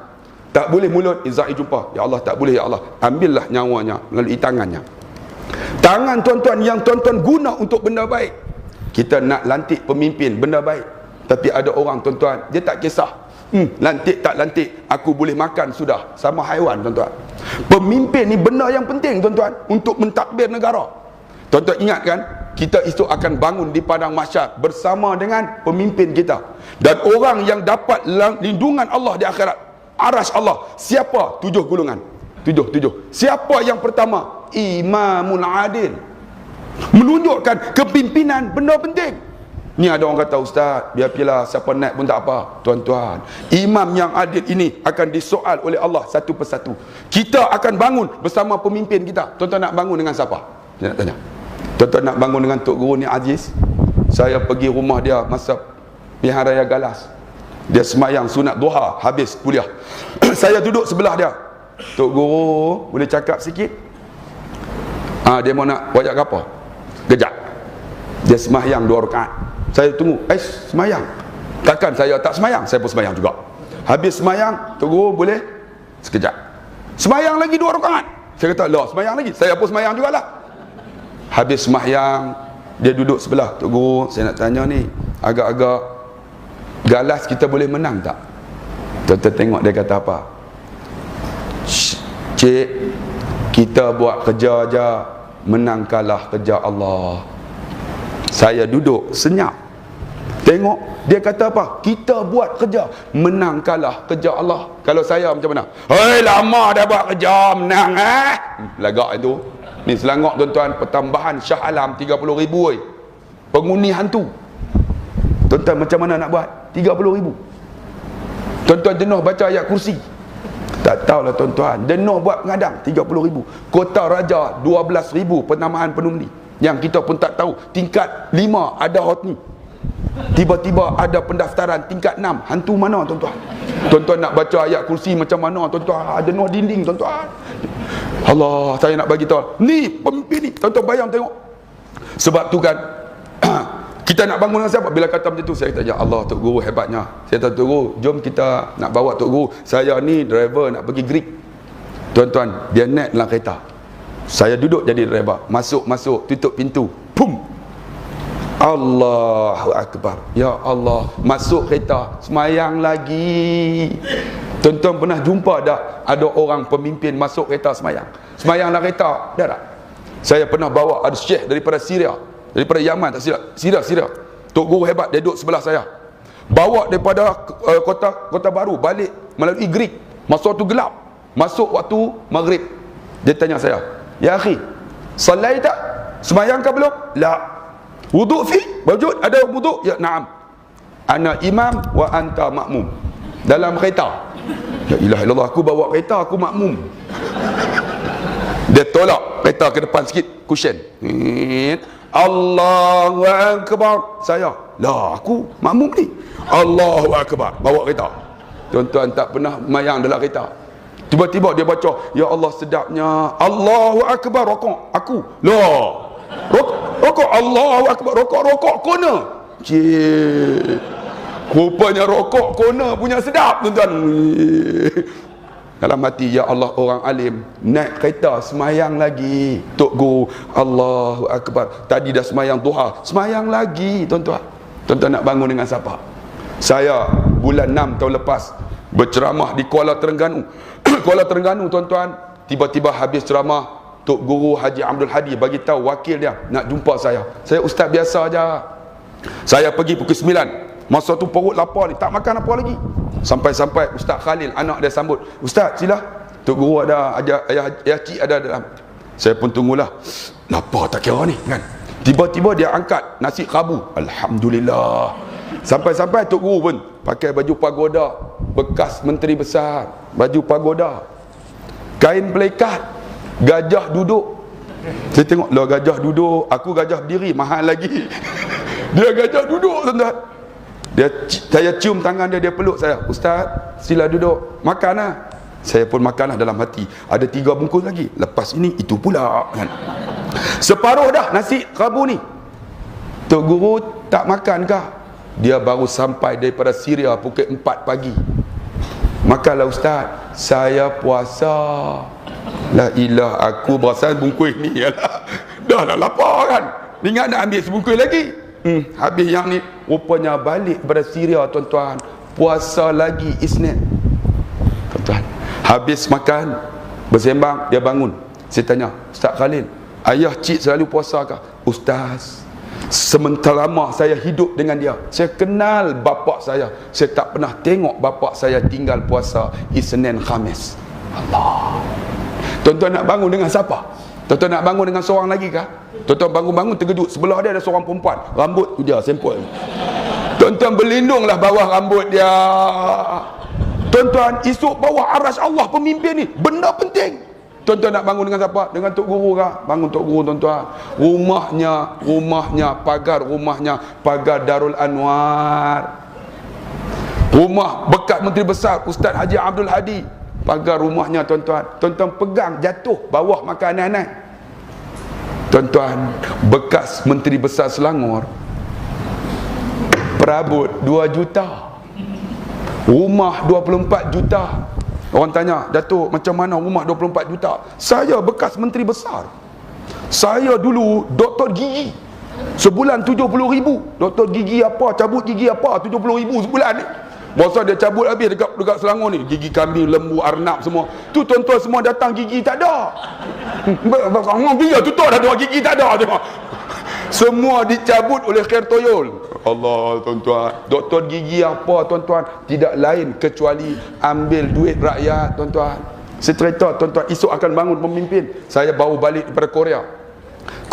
Tak boleh mulut, izai jumpa. Ya Allah, tak boleh ya Allah. Ambillah nyawanya melalui tangannya. Tangan tuan-tuan yang tuan-tuan guna untuk benda baik. Kita nak lantik pemimpin, benda baik. Tapi ada orang tuan-tuan, dia tak kisah. Lantik tak lantik, aku boleh makan sudah. Sama haiwan tuan-tuan. Pemimpin ni benda yang penting tuan-tuan, untuk mentadbir negara. Tuan-tuan ingat kan, kita esok akan bangun di padang mahsyar bersama dengan pemimpin kita. Dan orang yang dapat lindungan Allah di akhirat, arasy Allah, siapa? 7 golongan. 7. Siapa yang pertama? Imamul adil. Menunjukkan kepimpinan, benda penting. Ni ada orang kata, ustaz, biar siapa naik pun tak apa. Tuan-tuan, imam yang adil ini akan disoal oleh Allah satu persatu. Kita akan bangun bersama pemimpin kita. Tuan-tuan nak bangun dengan siapa? Saya nak tanya. Tuan-tuan nak bangun dengan Tok Guru ni Aziz? Saya pergi rumah dia masa Pilihan Raya Galas. Dia semayang sunat duha habis kuliah. Saya duduk sebelah dia. Tok Guru, boleh cakap sikit? Dia mau nak buat apa? Kejap. Dia semayang 2 rakaat. Saya tunggu, semayang. Takkan saya tak semayang? Saya pun semayang juga. Habis semayang, Tok Guru boleh? Sekejap. Semayang lagi 2 rakaat. Saya kata, lah semayang lagi. Saya pun semayang jugalah. Habis semayang, dia duduk sebelah. Tok Guru, saya nak tanya ni, agak-agak Galas kita boleh menang tak? Tuan-tuan tengok dia kata apa? Cik, kita buat kerja aja, menang kalah kerja Allah. Saya duduk senyap, tengok Dia kata apa? Kita buat kerja, menang kalah kerja Allah. Kalau saya macam mana? Hei, lama dah buat kerja, menang lagak itu. Ni Selangor tuan-tuan, pertambahan Shah Alam 30,000 penghuni hantu. Tuan-tuan macam mana nak buat? 30,000. Tuan-tuan jenuh baca ayat kursi. Tak tahulah tuan-tuan, jenuh buat pengadang 30,000. Kota Raja 12,000 penamaan penumbli. Yang kita pun tak tahu. Tingkat 5 ada hot ni. Tiba-tiba ada pendaftaran tingkat 6. Hantu mana tuan-tuan? Tuan-tuan nak baca ayat kursi macam mana tuan-tuan? Jenuh dinding tuan-tuan. Allah, saya nak bagi tahu. Ni pemimpin ni. Tuan-tuan bayang tengok. Sebab tu kan kita nak bangun dengan siapa? Bila kata macam tu, saya kata, ya Allah, Tok Guru hebatnya. Saya kata, Tok Guru, jom kita nak bawa Tok Guru. Saya ni driver nak pergi Greek. Tuan-tuan, dia naik dalam kereta. Saya duduk jadi driver. Masuk, tutup pintu. Pum. Allahu Akbar. Ya Allah, masuk kereta, semayang lagi. Tuan-tuan pernah jumpa tak ada orang pemimpin masuk kereta semayang? Semayang dalam kereta, dah tak? Saya pernah bawa ada syekh daripada Syria, daripada Yaman, tak silap, Syria. Tok Guru hebat, dia duduk sebelah saya. Bawa daripada kota baru balik melalui Greek. Masa tu gelap. Masuk waktu maghrib. Dia tanya saya, "Ya akhi, salai tak? Semayang ke belum?" "La." "Wuduk fi?" "Wujud, ada wuduk?" "Ya, na'am." "Ana imam wa anta makmum." Dalam kereta. La ilaha illallah, aku bawa kereta, aku makmum. Dia tolak kereta ke depan sikit, cushion. Allahu Akbar. Saya, lah aku makmum ni. Allahu Akbar, bawa kereta. Tuan-tuan tak pernah mayang dalam kereta. Tiba-tiba dia baca, ya Allah sedapnya. Allahu Akbar, rokok. Aku, lah rokok, Allahu Akbar, rokok kona. Cik, rupanya rokok kona punya sedap tuan-tuan. Dalam hati, ya Allah, orang alim naik kereta semayang lagi. Tok Guru, Allahu Akbar, tadi dah semayang duha, semayang lagi tuan-tuan. Tuan-tuan nak bangun dengan siapa? Saya bulan 6 tahun lepas berceramah di Kuala Terengganu. Kuala Terengganu tuan-tuan, tiba-tiba habis ceramah, Tok Guru Haji Abdul Hadi bagi tahu wakil dia nak jumpa saya. Saya ustaz biasa aja. Saya pergi pukul 9. Masa tu perut lapar ni, tak makan apa lagi. Sampai-sampai Ustaz Khalil, anak dia sambut. "Ustaz, sila. Tok Guru ada, ayah cik ada dalam." Saya pun tunggulah. Lapar tak kira ni kan. Tiba-tiba dia angkat nasi kerabu. Alhamdulillah. Sampai-sampai Tok Guru pun pakai baju pagoda, bekas menteri besar, baju pagoda, kain pelikat, gajah duduk. Saya tengok, lah gajah duduk, aku gajah berdiri, mahal lagi. Dia gajah duduk tuan-tuan. Saya cium tangan dia, dia peluk saya. "Ustaz, sila duduk, makan lah." Saya pun makan lah dalam hati. Ada 3 bungkus lagi. Lepas ini, itu pula kan. Separuh dah nasi kerabu ni. Tok Guru tak makan kah? Dia baru sampai daripada Syria pukul 4 pagi. "Makanlah Ustaz." "Saya puasa." La ilah, aku berasa bungkus ni yalah. Dah lapar kan. Ingat nak ambil sebungkus lagi. Habis yang ni, rupanya balik pada Syria tuan-tuan, puasa lagi Isnin tuan-tuan. Habis makan, bersembang, dia bangun. Saya tanya, "Ustaz Khalil, ayah cik selalu puasa kah?" "Ustaz, sementara lama saya hidup dengan dia, saya kenal bapa saya tak pernah tengok bapa saya tinggal puasa Isnin Khamis." Allah. Tuan-tuan nak bangun dengan siapa? Tuan-tuan nak bangun dengan seorang lagi kah? Tuan-tuan bangun-bangun terkejut, sebelah dia ada seorang perempuan, rambut tu dia sempul. Tuan-tuan berlindunglah bawah rambut dia. Tuan-tuan, esok bawah arasy Allah pemimpin ni, benda penting. Tuan-tuan nak bangun dengan siapa? Dengan Tok Guru kah? Bangun Tok Guru tuan-tuan. Rumahnya, pagar rumahnya, pagar Darul Anwar. Rumah bekas Menteri Besar Ustaz Haji Abdul Hadi, pagar rumahnya tuan-tuan. Tuan-tuan pegang, jatuh bawah makanan naik. Tuan-tuan, bekas Menteri Besar Selangor perabot 2 juta, rumah 24 juta. Orang tanya, "Datuk, macam mana rumah 24 juta?" Saya bekas Menteri Besar. Saya dulu doktor gigi, sebulan 70,000. Doktor gigi apa, cabut gigi apa, 70,000 sebulan ni. Masa dia cabut habis dekat Selangor ni, gigi kambing, lembu, arnab semua. Tu tuan-tuan semua datang gigi tak ada. Orang dia tutup dah, gigi tak ada tengok. Semua dicabut oleh Khair Toyol. Allah, tuan-tuan. Doktor gigi apa, tuan-tuan? Tidak lain kecuali ambil duit rakyat, tuan-tuan. Saya cerita, tuan-tuan, esok akan bangun pemimpin. Saya baru balik daripada Korea.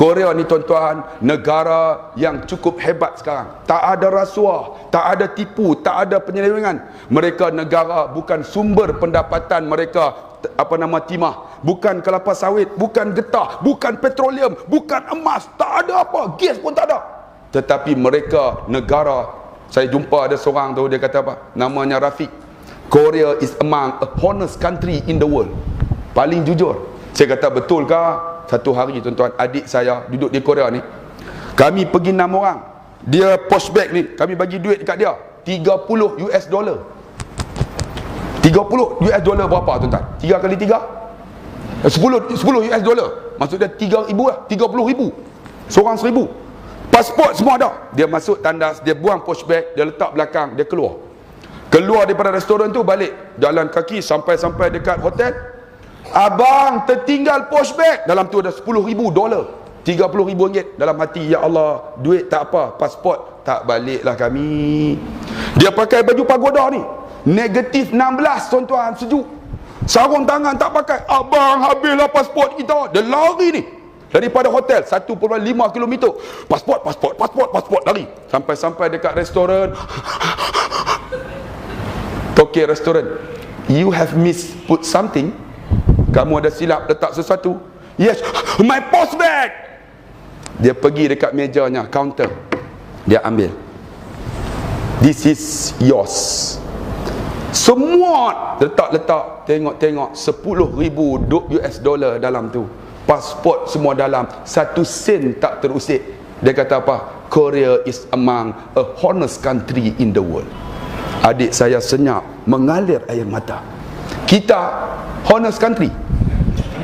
Korea ni, tuan-tuan, negara yang cukup hebat sekarang. Tak ada rasuah, tak ada tipu, tak ada penyelewengan. Mereka negara bukan sumber pendapatan mereka timah, bukan kelapa sawit, bukan getah, bukan petroleum, bukan emas, tak ada apa, gas pun tak ada. Tetapi mereka negara, saya jumpa ada seorang tu, dia kata apa? Namanya Rafiq. Korea is among a honest country in the world. Paling jujur. Saya kata, betulkah? Satu hari, tuan-tuan, adik saya duduk di Korea ni, kami pergi 6 orang, dia post bag ni, kami bagi duit dekat dia 30 US dollar. 30 US dollar berapa, tuan-tuan? 3 kali 3 10 US dollar. Maksud dia 3,000 lah, 30,000. Seorang 1,000. Pasport semua ada. Dia masuk tandas, dia buang post bag, dia letak belakang, dia keluar daripada restoran tu, balik jalan kaki sampai dekat hotel. Abang, tertinggal post bag. Dalam tu ada 10,000 dolar, 30,000 ringgit. Dalam hati, ya Allah, duit tak apa, pasport tak baliklah kami. Dia pakai baju pagoda ni, negatif 16, tuan-tuan, sejuk. Sarung tangan tak pakai. Abang, habislah pasport kita. Dia lari ni daripada hotel 1.5 km. Pasport, lari. Sampai dekat restoran. Tokek restoran, you have put something. Kamu ada silap letak sesuatu. Yes, my post bag. Dia pergi dekat mejanya, counter, dia ambil. This is yours. Semua letak, tengok 10,000 US dollar dalam tu. Pasport semua dalam, 1 sen tak terusik. Dia kata apa? Korea is among a honest country in the world. Adik saya senyap, mengalir air mata. Kita honest country.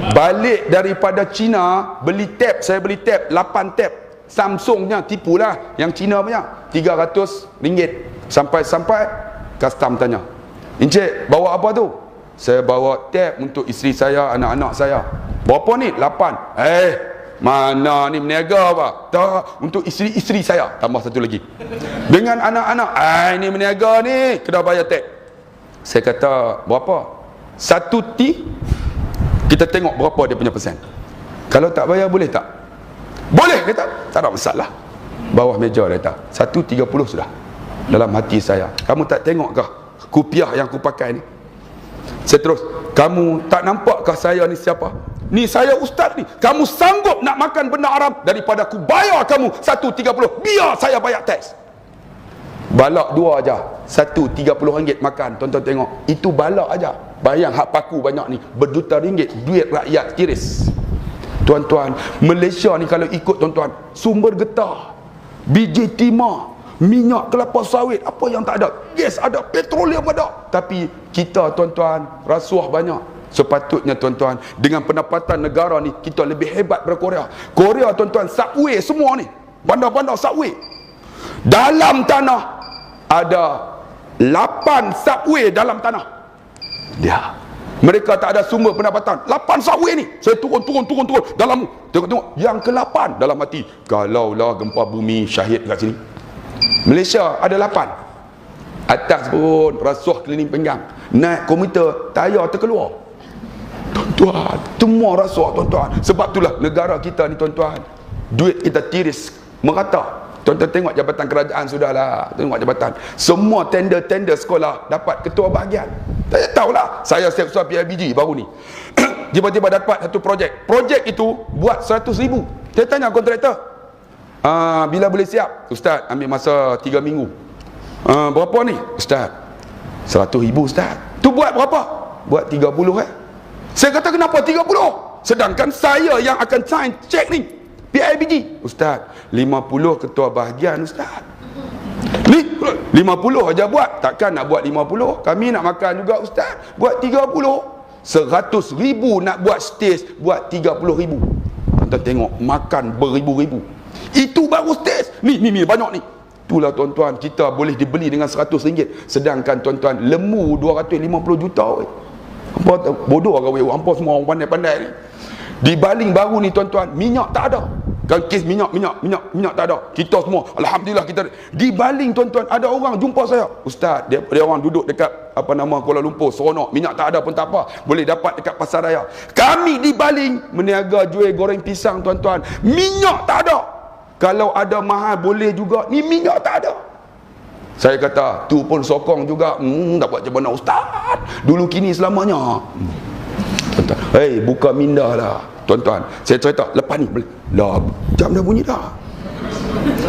Balik daripada China, saya beli tab 8 tab. Samsungnya tipulah, yang China punya RM300. Sampai custom tanya, "Encik, bawa apa tu?" Saya bawa tab untuk isteri saya, anak-anak saya. "Berapa ni?" 8. Mana ni, meniaga apa? Tak, untuk isteri saya. Tambah satu lagi. Dengan anak-anak. Ini meniaga ni, kena bayar tab. Saya kata, berapa? 1 T. Kita tengok berapa dia punya persen. Kalau tak bayar, boleh tak? Boleh, kata. Tak ada masalah. Bawah meja dia kata, 1.30 sudah. Dalam hati saya, kamu tak tengok kupiah yang aku pakai ni? Saya terus, kamu tak nampakkah saya ni siapa? Ni saya ustaz ni. Kamu sanggup nak makan benda haram daripada aku bayar kamu 1.30, biar saya bayar teks. Balak 2 aja, 1.30 ringgit makan. Tuan-tuan tengok, itu balak aja. Bayang hak paku banyak ni, berjuta ringgit, duit rakyat tiris. Tuan-tuan, Malaysia ni kalau ikut, tuan-tuan, sumber getah, biji timah, minyak kelapa sawit, apa yang tak ada, gas ada, petroleum ada. Tapi kita, tuan-tuan, rasuah banyak. Sepatutnya, tuan-tuan, dengan pendapatan negara ni, kita lebih hebat daripada Korea. Korea, tuan-tuan, subway semua ni, bandar-bandar subway. Dalam tanah ada 8 subway dalam tanah. Mereka tak ada sumber pendapatan. 8 subway ni. Saya turun dalam, tengok yang ke-8 dalam hati, kalaulah gempa bumi, syahid kat sini. Malaysia ada 8. Atas pun rasuah keliling pinggang. Naik komuter, tayar terkeluar. Tuan-tuan, semua rasuah, tuan-tuan. Sebab itulah negara kita ni, tuan-tuan, duit kita tiris, merata. Tuan-tuan tengok jabatan kerajaan sudahlah. Tengok jabatan. Semua tender sekolah dapat ketua bahagian. Saya tahulah. Saya setiap PIBG baru ni. Tiba-tiba dapat satu projek. Projek itu buat 100,000. Saya tanya kontraktor, bila boleh siap? Ustaz, ambil masa 3 minggu. Berapa ni? Ustaz, 100,000 Ustaz. Tu buat berapa? Buat 30 Saya kata, kenapa 30? Sedangkan saya yang akan sign cek ni, PIBG. Ustaz, 50 ketua bahagian Ustaz. Ni 50 aja buat. Takkan nak buat 50? Kami nak makan juga Ustaz. Buat 30. 100,000 nak buat stage, buat 30,000. Tuan-tuan tengok, makan beribu-ribu. Itu baru stage. Ni banyak ni. Itulah, tuan-tuan, kita boleh dibeli dengan 100 ringgit. Sedangkan, tuan-tuan, lembu 250 juta. Bodoh kau, hampa semua orang pandai-pandai ni. Di baling baru ni, tuan-tuan, minyak tak ada. Kan kes minyak tak ada. Kita semua alhamdulillah kita dibaling tuan-tuan. Ada orang jumpa saya, ustaz, dia orang duduk dekat Kuala Lumpur, seronok, minyak tak ada pun tak apa, boleh dapat dekat pasar raya. Kami dibaling meniaga jual goreng pisang tuan-tuan. Minyak tak ada. Kalau ada mahal boleh juga, ni minyak tak ada. Saya kata, tu pun sokong juga. Tak buat macam mana ustaz, dulu kini selamanya. Tuan-tuan, hei, buka minda lah tuan-tuan. Saya cerita, lepas ni boleh lah, jam dah bunyi dah.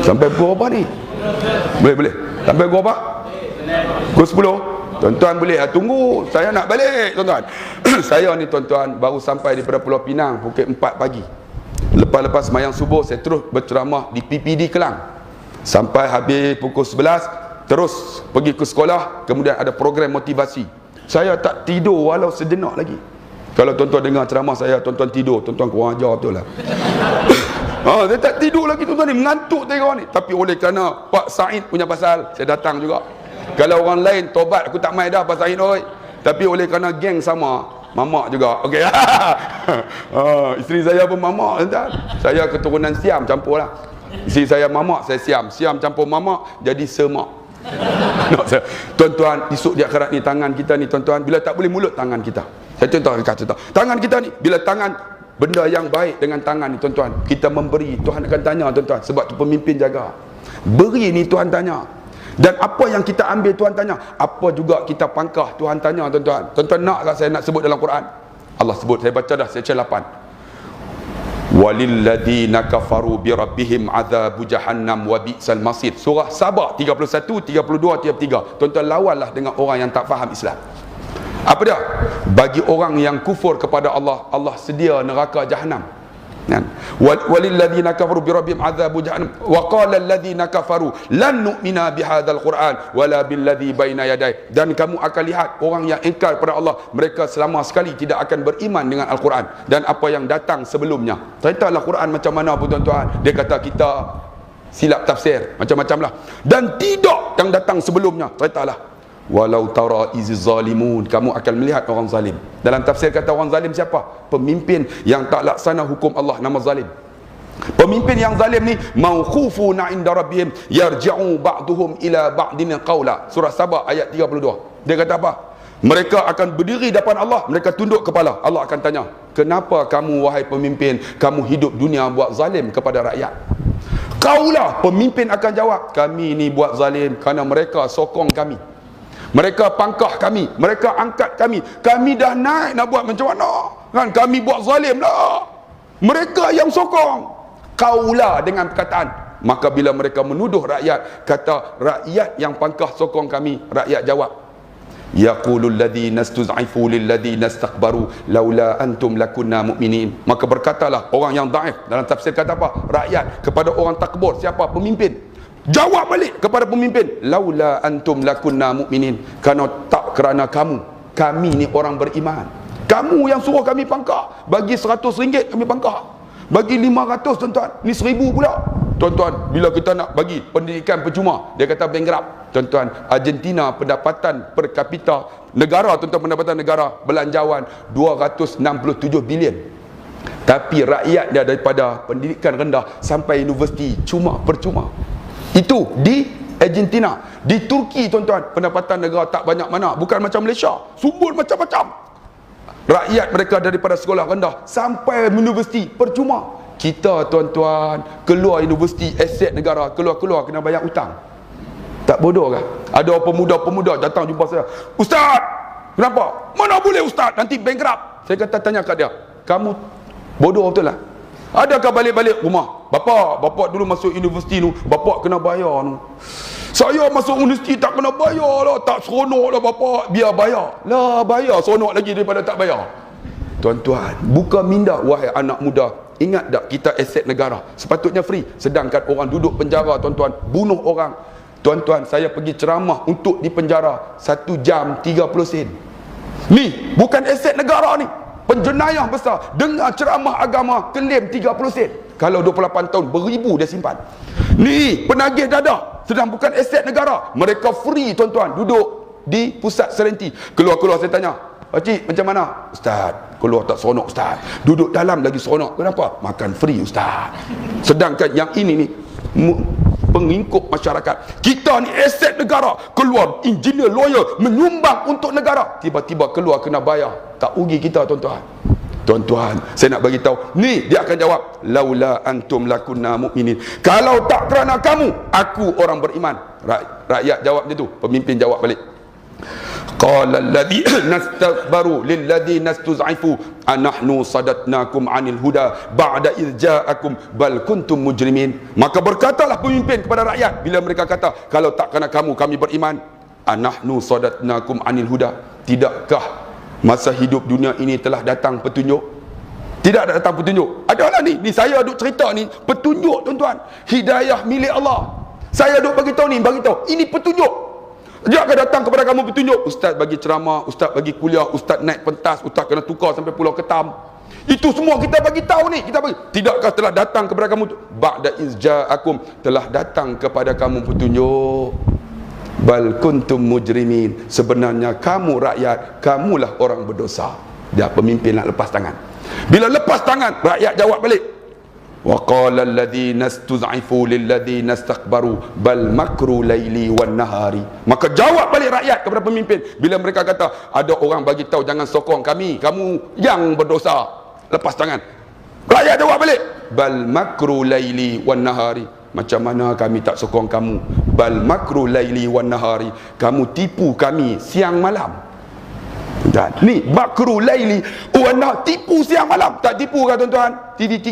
Sampai pukul berapa ni? Boleh sampai pukul berapa? Pukul 10. Tuan-tuan boleh tunggu, saya nak balik tuan-tuan. Saya ni tuan-tuan baru sampai daripada Pulau Pinang pukul 4 pagi. Lepas sembahyang subuh saya terus berceramah di PPD Kelang sampai habis pukul 11. Terus pergi ke sekolah, kemudian ada program motivasi. Saya tak tidur walau sejenak lagi. Kalau tuan-tuan dengar ceramah saya, tuan-tuan tidur, tuan-tuan kurang ajar betul lah. Saya tak tidur lagi tuan-tuan ni, mengantuk tengok ni. Tapi oleh kerana Pak Said punya pasal, saya datang juga. Kalau orang lain tobat, aku tak main dah Pak Said oi. Tapi oleh kerana geng sama, mamak juga. Okey. Isteri saya pun mamak tuan. Saya keturunan Siam campur lah. Isteri saya mamak, saya Siam. Siam campur mamak jadi semak. Tuan-tuan, esok di akhirat ni tangan kita ni tuan-tuan, bila tak boleh mulut tangan kita. Saya contoh, tangan kita ni, bila tangan benda yang baik dengan tangan ni tuan-tuan, kita memberi, Tuhan akan tanya tuan-tuan. Sebab tu pemimpin jaga. Beri ni Tuhan tanya. Dan apa yang kita ambil Tuhan tanya. Apa juga kita pangkah Tuhan tanya tuan-tuan. Tuan-tuan nak tak saya nak sebut dalam Quran? Allah sebut, saya baca dah, saya baca 8. Walilladzina kafaru bi rabbihim adzabu jahannam wa bi'sal masir. Surah Sabah 31, 32, 33. Tuan-tuan lawanlah dengan orang yang tak faham Islam. Apa dia? Bagi orang yang kufur kepada Allah, Allah sedia neraka jahanam. Walilladzina kafaru bi rabbihim adzabu jahannam wa qala alladzina kafaru lan nu'mina bihadzal qur'an wala billadzi baina yadayhi. Dan kamu akan lihat orang yang ingkar kepada Allah, mereka selama sekali tidak akan beriman dengan Al-Quran dan apa yang datang sebelumnya. Ceritalah Quran macam mana pun tuan-tuan, dia kata kita silap tafsir macam-macam lah. Dan tidak yang datang sebelumnya, ceritalah walau tara iziz zalimun, kamu akan melihat orang zalim. Dalam tafsir kata orang zalim siapa? Pemimpin yang tak laksana hukum Allah, nama zalim. Pemimpin yang zalim ni mauqufuna inda rabbihim yarji'u ba'duhum ila ba'din qawla. Surah Sabah ayat 32. Dia kata apa? Mereka akan berdiri depan Allah, mereka tunduk kepala. Allah akan tanya, kenapa kamu wahai pemimpin, kamu hidup dunia buat zalim kepada rakyat? Qawla, pemimpin akan jawab, kami ni buat zalim kerana mereka sokong kami, mereka pangkah kami, mereka angkat kami. Kami dah naik, nak buat macam mana? Kan kami buat zalim lah. Mereka yang sokong. Kaulah dengan perkataan. Maka bila mereka menuduh rakyat, kata rakyat yang pangkah sokong kami, rakyat jawab, yaqulul ladzina istuz'ifu lil ladzina istakbaru laula antum lakunna mu'minin. Maka berkatalah orang yang dhaif, dalam tafsir kata apa? Rakyat kepada orang takbur. Siapa? Pemimpin. Jawab balik kepada pemimpin, laula antum lakunna mu'minin, kerana kamu, kami ni orang beriman. Kamu yang suruh kami pangkah. Bagi RM100 kami pangkah, bagi 500 tuan-tuan, ni 1000 pula. Tuan-tuan, bila kita nak bagi pendidikan percuma, dia kata bankrupt. Tuan-tuan, Argentina pendapatan per kapita negara, tuan-tuan, pendapatan negara belanjawan 267 bilion. Tapi rakyat dia daripada pendidikan rendah sampai universiti percuma. Itu di Argentina. Di Turki tuan-tuan, pendapatan negara tak banyak mana, bukan macam Malaysia, subur macam-macam. Rakyat mereka daripada sekolah rendah sampai universiti percuma. Kita tuan-tuan keluar universiti, aset negara, keluar kena bayar hutang. Tak bodoh kah? Ada pemuda-pemuda datang jumpa saya, ustaz, kenapa? Mana boleh ustaz, nanti bankrupt. Saya kata, tanya kat dia, kamu bodoh betul lah? Adakah balik-balik rumah? Bapak dulu masuk universiti tu, bapak kena bayar tu. Saya masuk universiti tak kena bayar lah, tak seronok lah bapak, biar bayar. Lah bayar, seronok lagi daripada tak bayar. Tuan-tuan, buka minda wahai anak muda. Ingat tak, kita aset negara, sepatutnya free. Sedangkan orang duduk penjara tuan-tuan, bunuh orang. Tuan-tuan, saya pergi ceramah untuk di penjara 1 jam 30 sen. Ni bukan aset negara ni, penjenayah besar. Dengar ceramah agama, klaim 30 sen. Kalau 28 tahun, beribu dia simpan. Ni penagih dadah, sedang bukan aset negara. Mereka free tuan-tuan, duduk di pusat Serenti. Keluar-keluar saya tanya, Pakcik macam mana? Ustaz, keluar tak seronok Ustaz. Duduk dalam lagi seronok. Kenapa? Makan free Ustaz. Sedangkan yang ini ni pengingkup masyarakat. Kita ni aset negara. Keluar engineer, lawyer, menyumbang untuk negara. Tiba-tiba keluar kena bayar. Tak rugi kita tuan-tuan. Tuan-tuan, saya nak bagi tahu. Ni dia akan jawab, laula antum lakunna mu'minin. Kalau tak kerana kamu, aku orang beriman. Rakyat jawab dia tu, pemimpin jawab balik. Qala alladhi nastakbaru lilladhi nastuz'ifu anahnu sadatnakum 'anil huda ba'da idh ja'akum bal kuntum mujrimin. Maka berkatalah pemimpin kepada rakyat bila mereka kata, kalau tak kerana kamu kami beriman. Anahnu sadatnakum 'anil huda. Tidakkah masa hidup dunia ini telah datang petunjuk? Tidak ada datang petunjuk. Adalah ni saya duk cerita ni petunjuk tuan-tuan. Hidayah milik Allah. Saya duk bagi tahu ni, bagi tahu ini petunjuk. Dia akan datang kepada kamu petunjuk. Ustaz bagi ceramah, ustaz bagi kuliah, ustaz naik pentas, ustaz kena tukar sampai Pulau Ketam. Itu semua kita bagi tahu ni, kita bagi. Tidakkah telah datang kepada kamu ba'da izja'akum, telah datang kepada kamu petunjuk. Bal kuntum mujrimin, sebenarnya kamu rakyat, kamulah orang berdosa. Dia pemimpin nak lepas tangan. Bila lepas tangan, rakyat jawab balik. Wa qala alladhina istuz'ifu lilladhina istakbaru bal makru laili wan nahari. Maka jawab balik rakyat kepada pemimpin bila mereka kata, ada orang bagi tahu jangan sokong kami, kamu yang berdosa. Lepas tangan. Rakyat jawab balik, bal makru laili wan nahari. Macam mana kami tak sokong kamu? Bal makru laili wan nahari. Kamu tipu kami siang malam. Dan ni makru laili wan nahari, tipu siang malam. Tak tipu kan tuan-tuan? TV3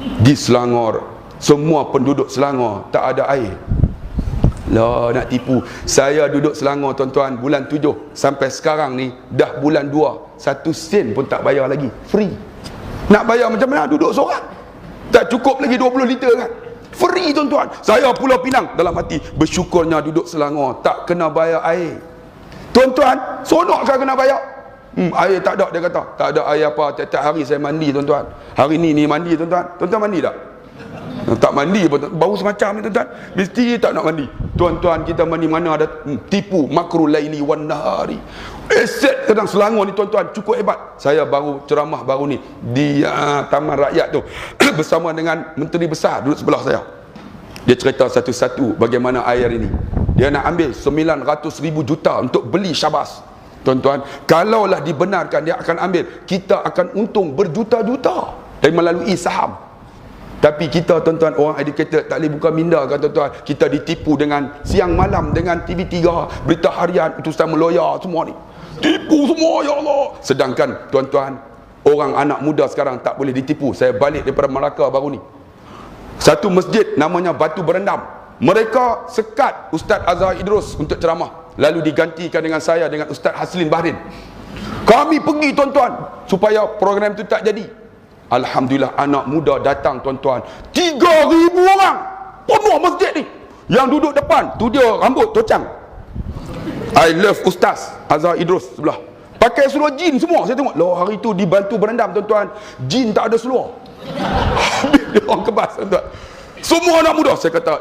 di Selangor, semua penduduk Selangor tak ada air. Lah nak tipu. Saya duduk Selangor tuan-tuan bulan 7 sampai sekarang ni dah bulan 2, 1 sen pun tak bayar lagi, free. Nak bayar macam mana? Duduk seorang tak cukup lagi 20 liter kan, free tuan-tuan. Saya Pulau Pinang dalam hati bersyukurnya duduk Selangor tak kena bayar air. Tuan-tuan, sonok kan kena bayar? Air tak ada, dia kata. Tak ada air apa, tiap-tiap hari saya mandi tuan-tuan. Hari ni mandi tuan-tuan. Tuan-tuan mandi tak? Tak mandi pun, bau semacam ni tuan-tuan. Mesti tak nak mandi. Tuan-tuan, kita mandi mana ada tipu makru laili wan nahari. Aset sedang Selangor ni tuan-tuan cukup hebat. Saya baru ceramah baru ni di Taman Rakyat tu bersama dengan Menteri Besar duduk sebelah saya. Dia cerita satu-satu bagaimana air ini. Dia nak ambil 900,000 juta untuk beli Syabas. Tuan-tuan, kalaulah dibenarkan dia akan ambil, kita akan untung berjuta-juta dari melalui saham. Tapi kita tuan-tuan orang educated tak boleh buka minda kan tuan-tuan. Kita ditipu dengan siang malam dengan TV3, berita harian, utusan meloya semua ni. Tipu semua ya Allah. Sedangkan tuan-tuan, orang anak muda sekarang tak boleh ditipu. Saya balik daripada Melaka baru ni. Satu masjid namanya Batu Berendam. Mereka sekat Ustaz Azhar Idrus untuk ceramah. Lalu digantikan dengan saya dengan Ustaz Haslin Bahrin. Kami pergi tuan-tuan supaya program itu tak jadi. Alhamdulillah anak muda datang tuan-tuan. 3,000 orang penuh masjid ni. Yang duduk depan tu dia rambut tocang, I love Ustaz Azhar Idrus sebelah. Pakai seluar jin semua. Saya tengok, loh hari tu di Batu Berendam tuan-tuan, jin tak ada seluar. Dia orang kebas tuan-tuan. Semua anak muda. Saya kata,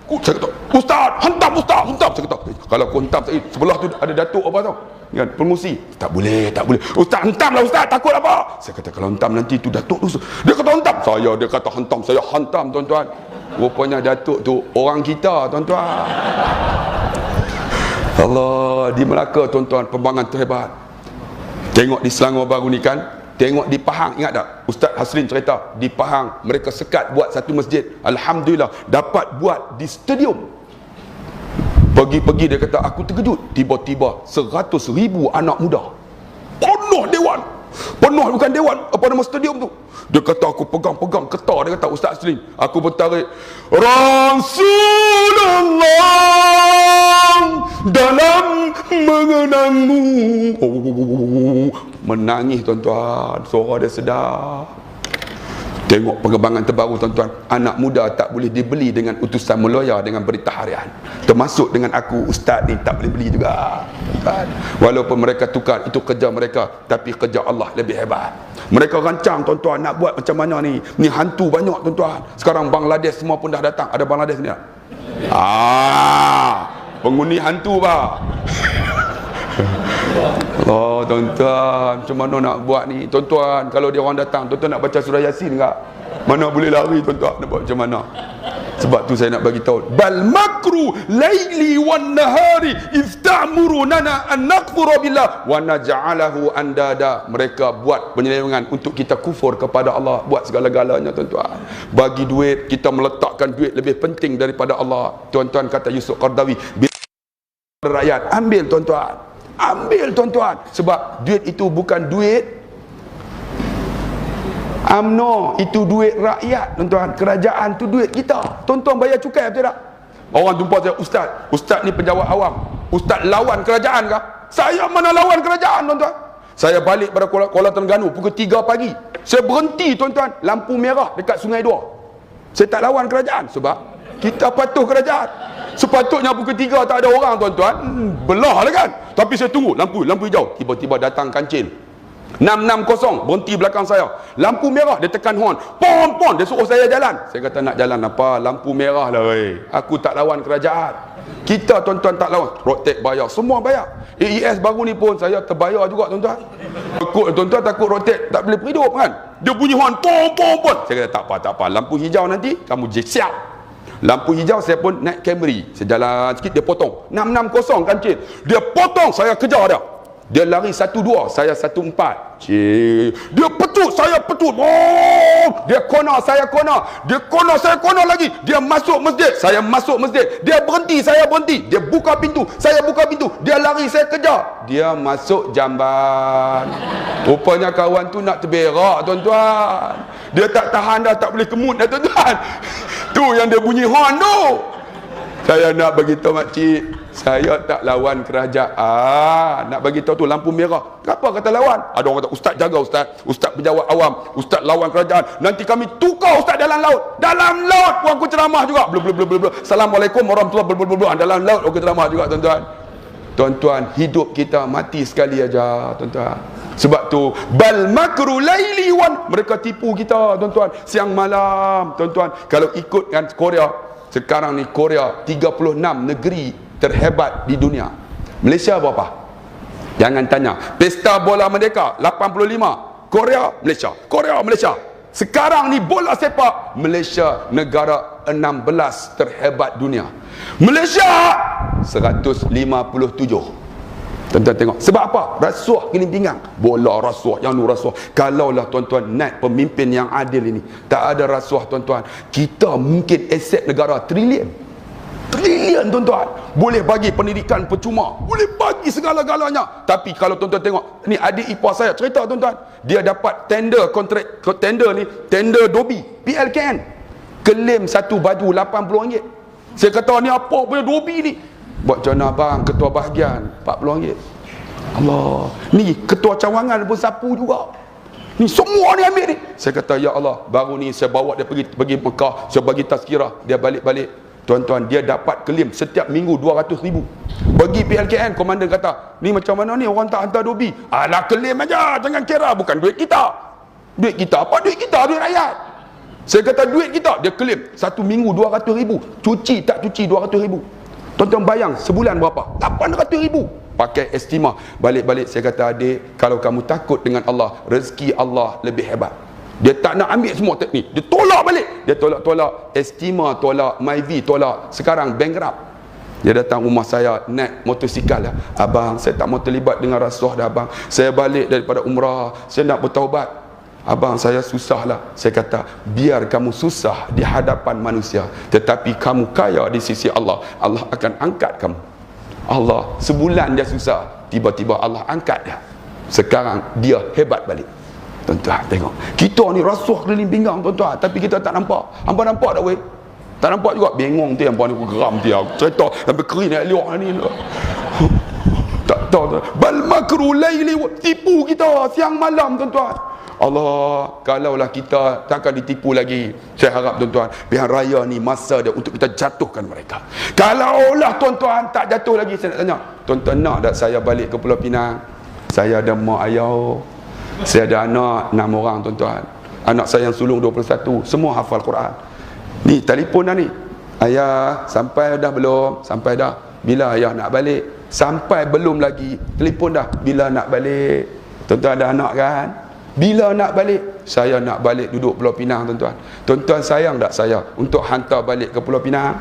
Ustaz, hentam Ustaz, hentam. Saya kata, kalau kau hentam, sebelah tu ada datuk apa tau kan, pengusi. Tak boleh, tak boleh. Ustaz, hentam lah Ustaz, takut apa? Saya kata, kalau hentam nanti tu datuk tu. Dia kata hentam. Dia kata hentam, saya hentam tuan-tuan. Rupanya datuk tu orang kita tuan-tuan. Allah, di Melaka tuan-tuan, pembangan terhebat. Tengok di Selangor baru ni kan, tengok di Pahang, ingat tak Ustaz Haslin cerita di Pahang mereka sekat buat satu masjid. Alhamdulillah dapat buat di stadium. Pagi-pagi dia kata, aku terkejut, tiba-tiba 100,000 anak muda penuh dewan, penuh bukan dewan, apa nama stadium tu. Dia kata, aku pegang-pegang ketar. Dia kata, Ustaz Haslin, aku bertarik Rasulullah dalam mengenangmu. Menangis tuan-tuan, suara dia sedap. Tengok perkembangan terbaru tuan-tuan, anak muda tak boleh dibeli dengan utusan meloya dengan berita harian. Termasuk dengan aku ustaz ni tak boleh beli juga. Walaupun mereka tukar, itu kerja mereka, tapi kerja Allah lebih hebat. Mereka rancang tuan-tuan nak buat macam mana ni. Ni hantu banyak tuan-tuan. Sekarang Bangladesh semua pun dah datang. Ada Bangladesh ni tak? Penghuni hantu bah. Oh tuan-tuan, macam mana nak buat ni tuan-tuan? Kalau dia orang datang, tuan-tuan nak baca surah Yasin tak? Mana boleh lari tuan-tuan, nak buat macam mana? Sebab tu saya nak bagi tahu, bal makru laili wan nahari if ta'muruna an nakfura billah wa naj'alahu andada. Mereka buat penyelewengan untuk kita kufur kepada Allah, buat segala-galanya tuan-tuan. Bagi duit, kita meletakkan duit lebih penting daripada Allah. Tuan-tuan kata Yusuf Qaradawi, rakyat ambil tuan-tuan, ambil tuan-tuan, sebab duit itu bukan duit UMNO, itu duit rakyat tuan-tuan. Kerajaan tu duit kita. Tuan-tuan bayar cukai betul tak? Orang jumpa saya, ustaz, ustaz ni penjawat awam, ustaz lawan kerajaan kah? Saya mana lawan kerajaan tuan-tuan? Saya balik pada Kuala Terengganu pukul 3 pagi, saya berhenti tuan-tuan, lampu merah dekat Sungai Dua. Saya tak lawan kerajaan sebab kita patuh kerajaan. Sepatutnya pukul 3 tak ada orang tuan-tuan, belah lah kan. Tapi saya tunggu lampu hijau, tiba-tiba datang kancil 660 berhenti belakang saya, lampu merah, dia tekan horn, pom, dia suruh saya jalan. Saya kata nak jalan apa, lampu merah lah weh. Aku tak lawan kerajaan. Kita tuan-tuan tak lawan. Road tax bayar, semua bayar. AES baru ni pun saya terbayar juga tuan-tuan. Takut tuan-tuan, takut road tax tak boleh hidup kan. Dia bunyi horn, pom. Saya kata tak apa, lampu hijau nanti kamu siap. Lampu hijau saya pun naik Camry, saya jalan sikit, dia potong 660 kancil, dia potong, saya kejar dia. Dia lari 12, saya 14. Dia petut, saya petut. Oh, dia corner, saya corner. Dia corner, saya corner lagi. Dia masuk masjid, saya masuk masjid. Dia berhenti, saya berhenti. Dia buka pintu, saya buka pintu. Dia lari, saya kejar. Dia masuk jamban. Rupanya kawan tu nak terberak tuan-tuan. Dia tak tahan dah, tak boleh kemut dah tuan-tuan. Tu yang dia bunyi horn tu. Saya nak bagi tahu makcik, saya tak lawan kerajaan. Nak bagi tahu tu lampu merah. Kenapa kata lawan? Ada orang kata ustaz jaga ustaz, ustaz penjawat awam, ustaz lawan kerajaan. Nanti kami tukar ustaz dalam laut. Dalam laut pun aku ceramah juga. Blub. Assalamualaikum warahmatullahi wabarakatuh. Dalam laut aku ceramah juga tuan-tuan. Tuan-tuan, hidup kita mati sekali aja tuan-tuan. Sebab tu bal makru laili wan, mereka tipu kita tuan-tuan, siang malam tuan-tuan. Kalau ikutkan Korea, sekarang ni Korea 36 negeri terhebat di dunia. Malaysia berapa? Jangan tanya. Pesta bola merdeka 85, Korea, Malaysia. Korea, Malaysia. Sekarang ni bola sepak, Malaysia negara 16 terhebat dunia. Malaysia 157. Tuan-tuan tengok. Sebab apa? Rasuah keliling pinggang. Bola rasuah, yang nu rasuah. Kalaulah tuan-tuan naik pemimpin yang adil ini, tak ada rasuah tuan-tuan, kita mungkin aset negara trilion tuan-tuan. Boleh bagi pendidikan percuma, boleh bagi segala-galanya. Tapi kalau tuan-tuan tengok, ni adik ipar saya cerita tuan-tuan, dia dapat tender kontrak, tender ni, tender Dobi PLKN, klaim satu baju RM80. Saya kata ni apa punya Dobi ni? Buat macam mana bang, ketua bahagian RM40. Allah, ni ketua cawangan pun sapu juga. Ni semua ni ambil ni. Saya kata ya Allah, baru ni saya bawa dia pergi Mekah, saya bagi tazkirah, dia balik. Tuan-tuan, dia dapat klaim setiap minggu 200,000. Bagi PLKN, komandan kata, ni macam mana ni orang tak hantar Dobi? Alah, klaim aja, jangan kira, bukan duit kita. Duit kita apa? Duit kita, duit rakyat. Saya kata duit kita, dia klaim satu minggu 200,000. Cuci tak cuci 200,000. Tuan-tuan bayang sebulan berapa? 800,000. Pakai estima. Balik-balik saya kata, adik, kalau kamu takut dengan Allah, rezeki Allah lebih hebat. Dia tak nak ambil semua teknik, dia tolak balik. Dia tolak estima, tolak MyV, tolak. Sekarang bankrupt. Dia datang rumah saya naik motosikal lah. Abang, saya tak mau terlibat dengan rasuah dah abang. Saya balik daripada umrah, saya nak bertaubat. Abang, saya susah lah. Saya kata, biar kamu susah di hadapan manusia, tetapi kamu kaya di sisi Allah. Allah akan angkat kamu. Allah, sebulan dia susah, tiba-tiba Allah angkat dia. Sekarang dia hebat balik. Tuan-tuan tengok, kita ni rasuah keliling pinggang tuan-tuan, tapi kita tak nampak. Hampa nampak tak weh? Tak nampak juga. Bengong tu hampa ni, aku geram dia, aku cerita sampai kering nak liok ni. Tak tahu. Bal makru laili, tipu kita siang malam tuan-tuan. Allah, kalaulah kita takkan ditipu lagi, saya harap tuan-tuan, pilihan raya ni masa dia untuk kita jatuhkan mereka. Kalaulah tuan-tuan tak jatuh lagi, saya nak tanya, tuan-tuan nak tak saya balik ke Pulau Pinang? Saya ada mak ayah, saya ada anak 6 orang tuan-tuan. Anak saya yang sulung 21, semua hafal Quran. Ni telefon dah ni, ayah sampai dah belum? Sampai dah. Bila ayah nak balik? Sampai belum lagi, telefon dah, bila nak balik? Tuan-tuan ada anak kan? Bila nak balik? Saya nak balik duduk Pulau Pinang, tuan-tuan. Tuan-tuan sayang tak saya untuk hantar balik ke Pulau Pinang?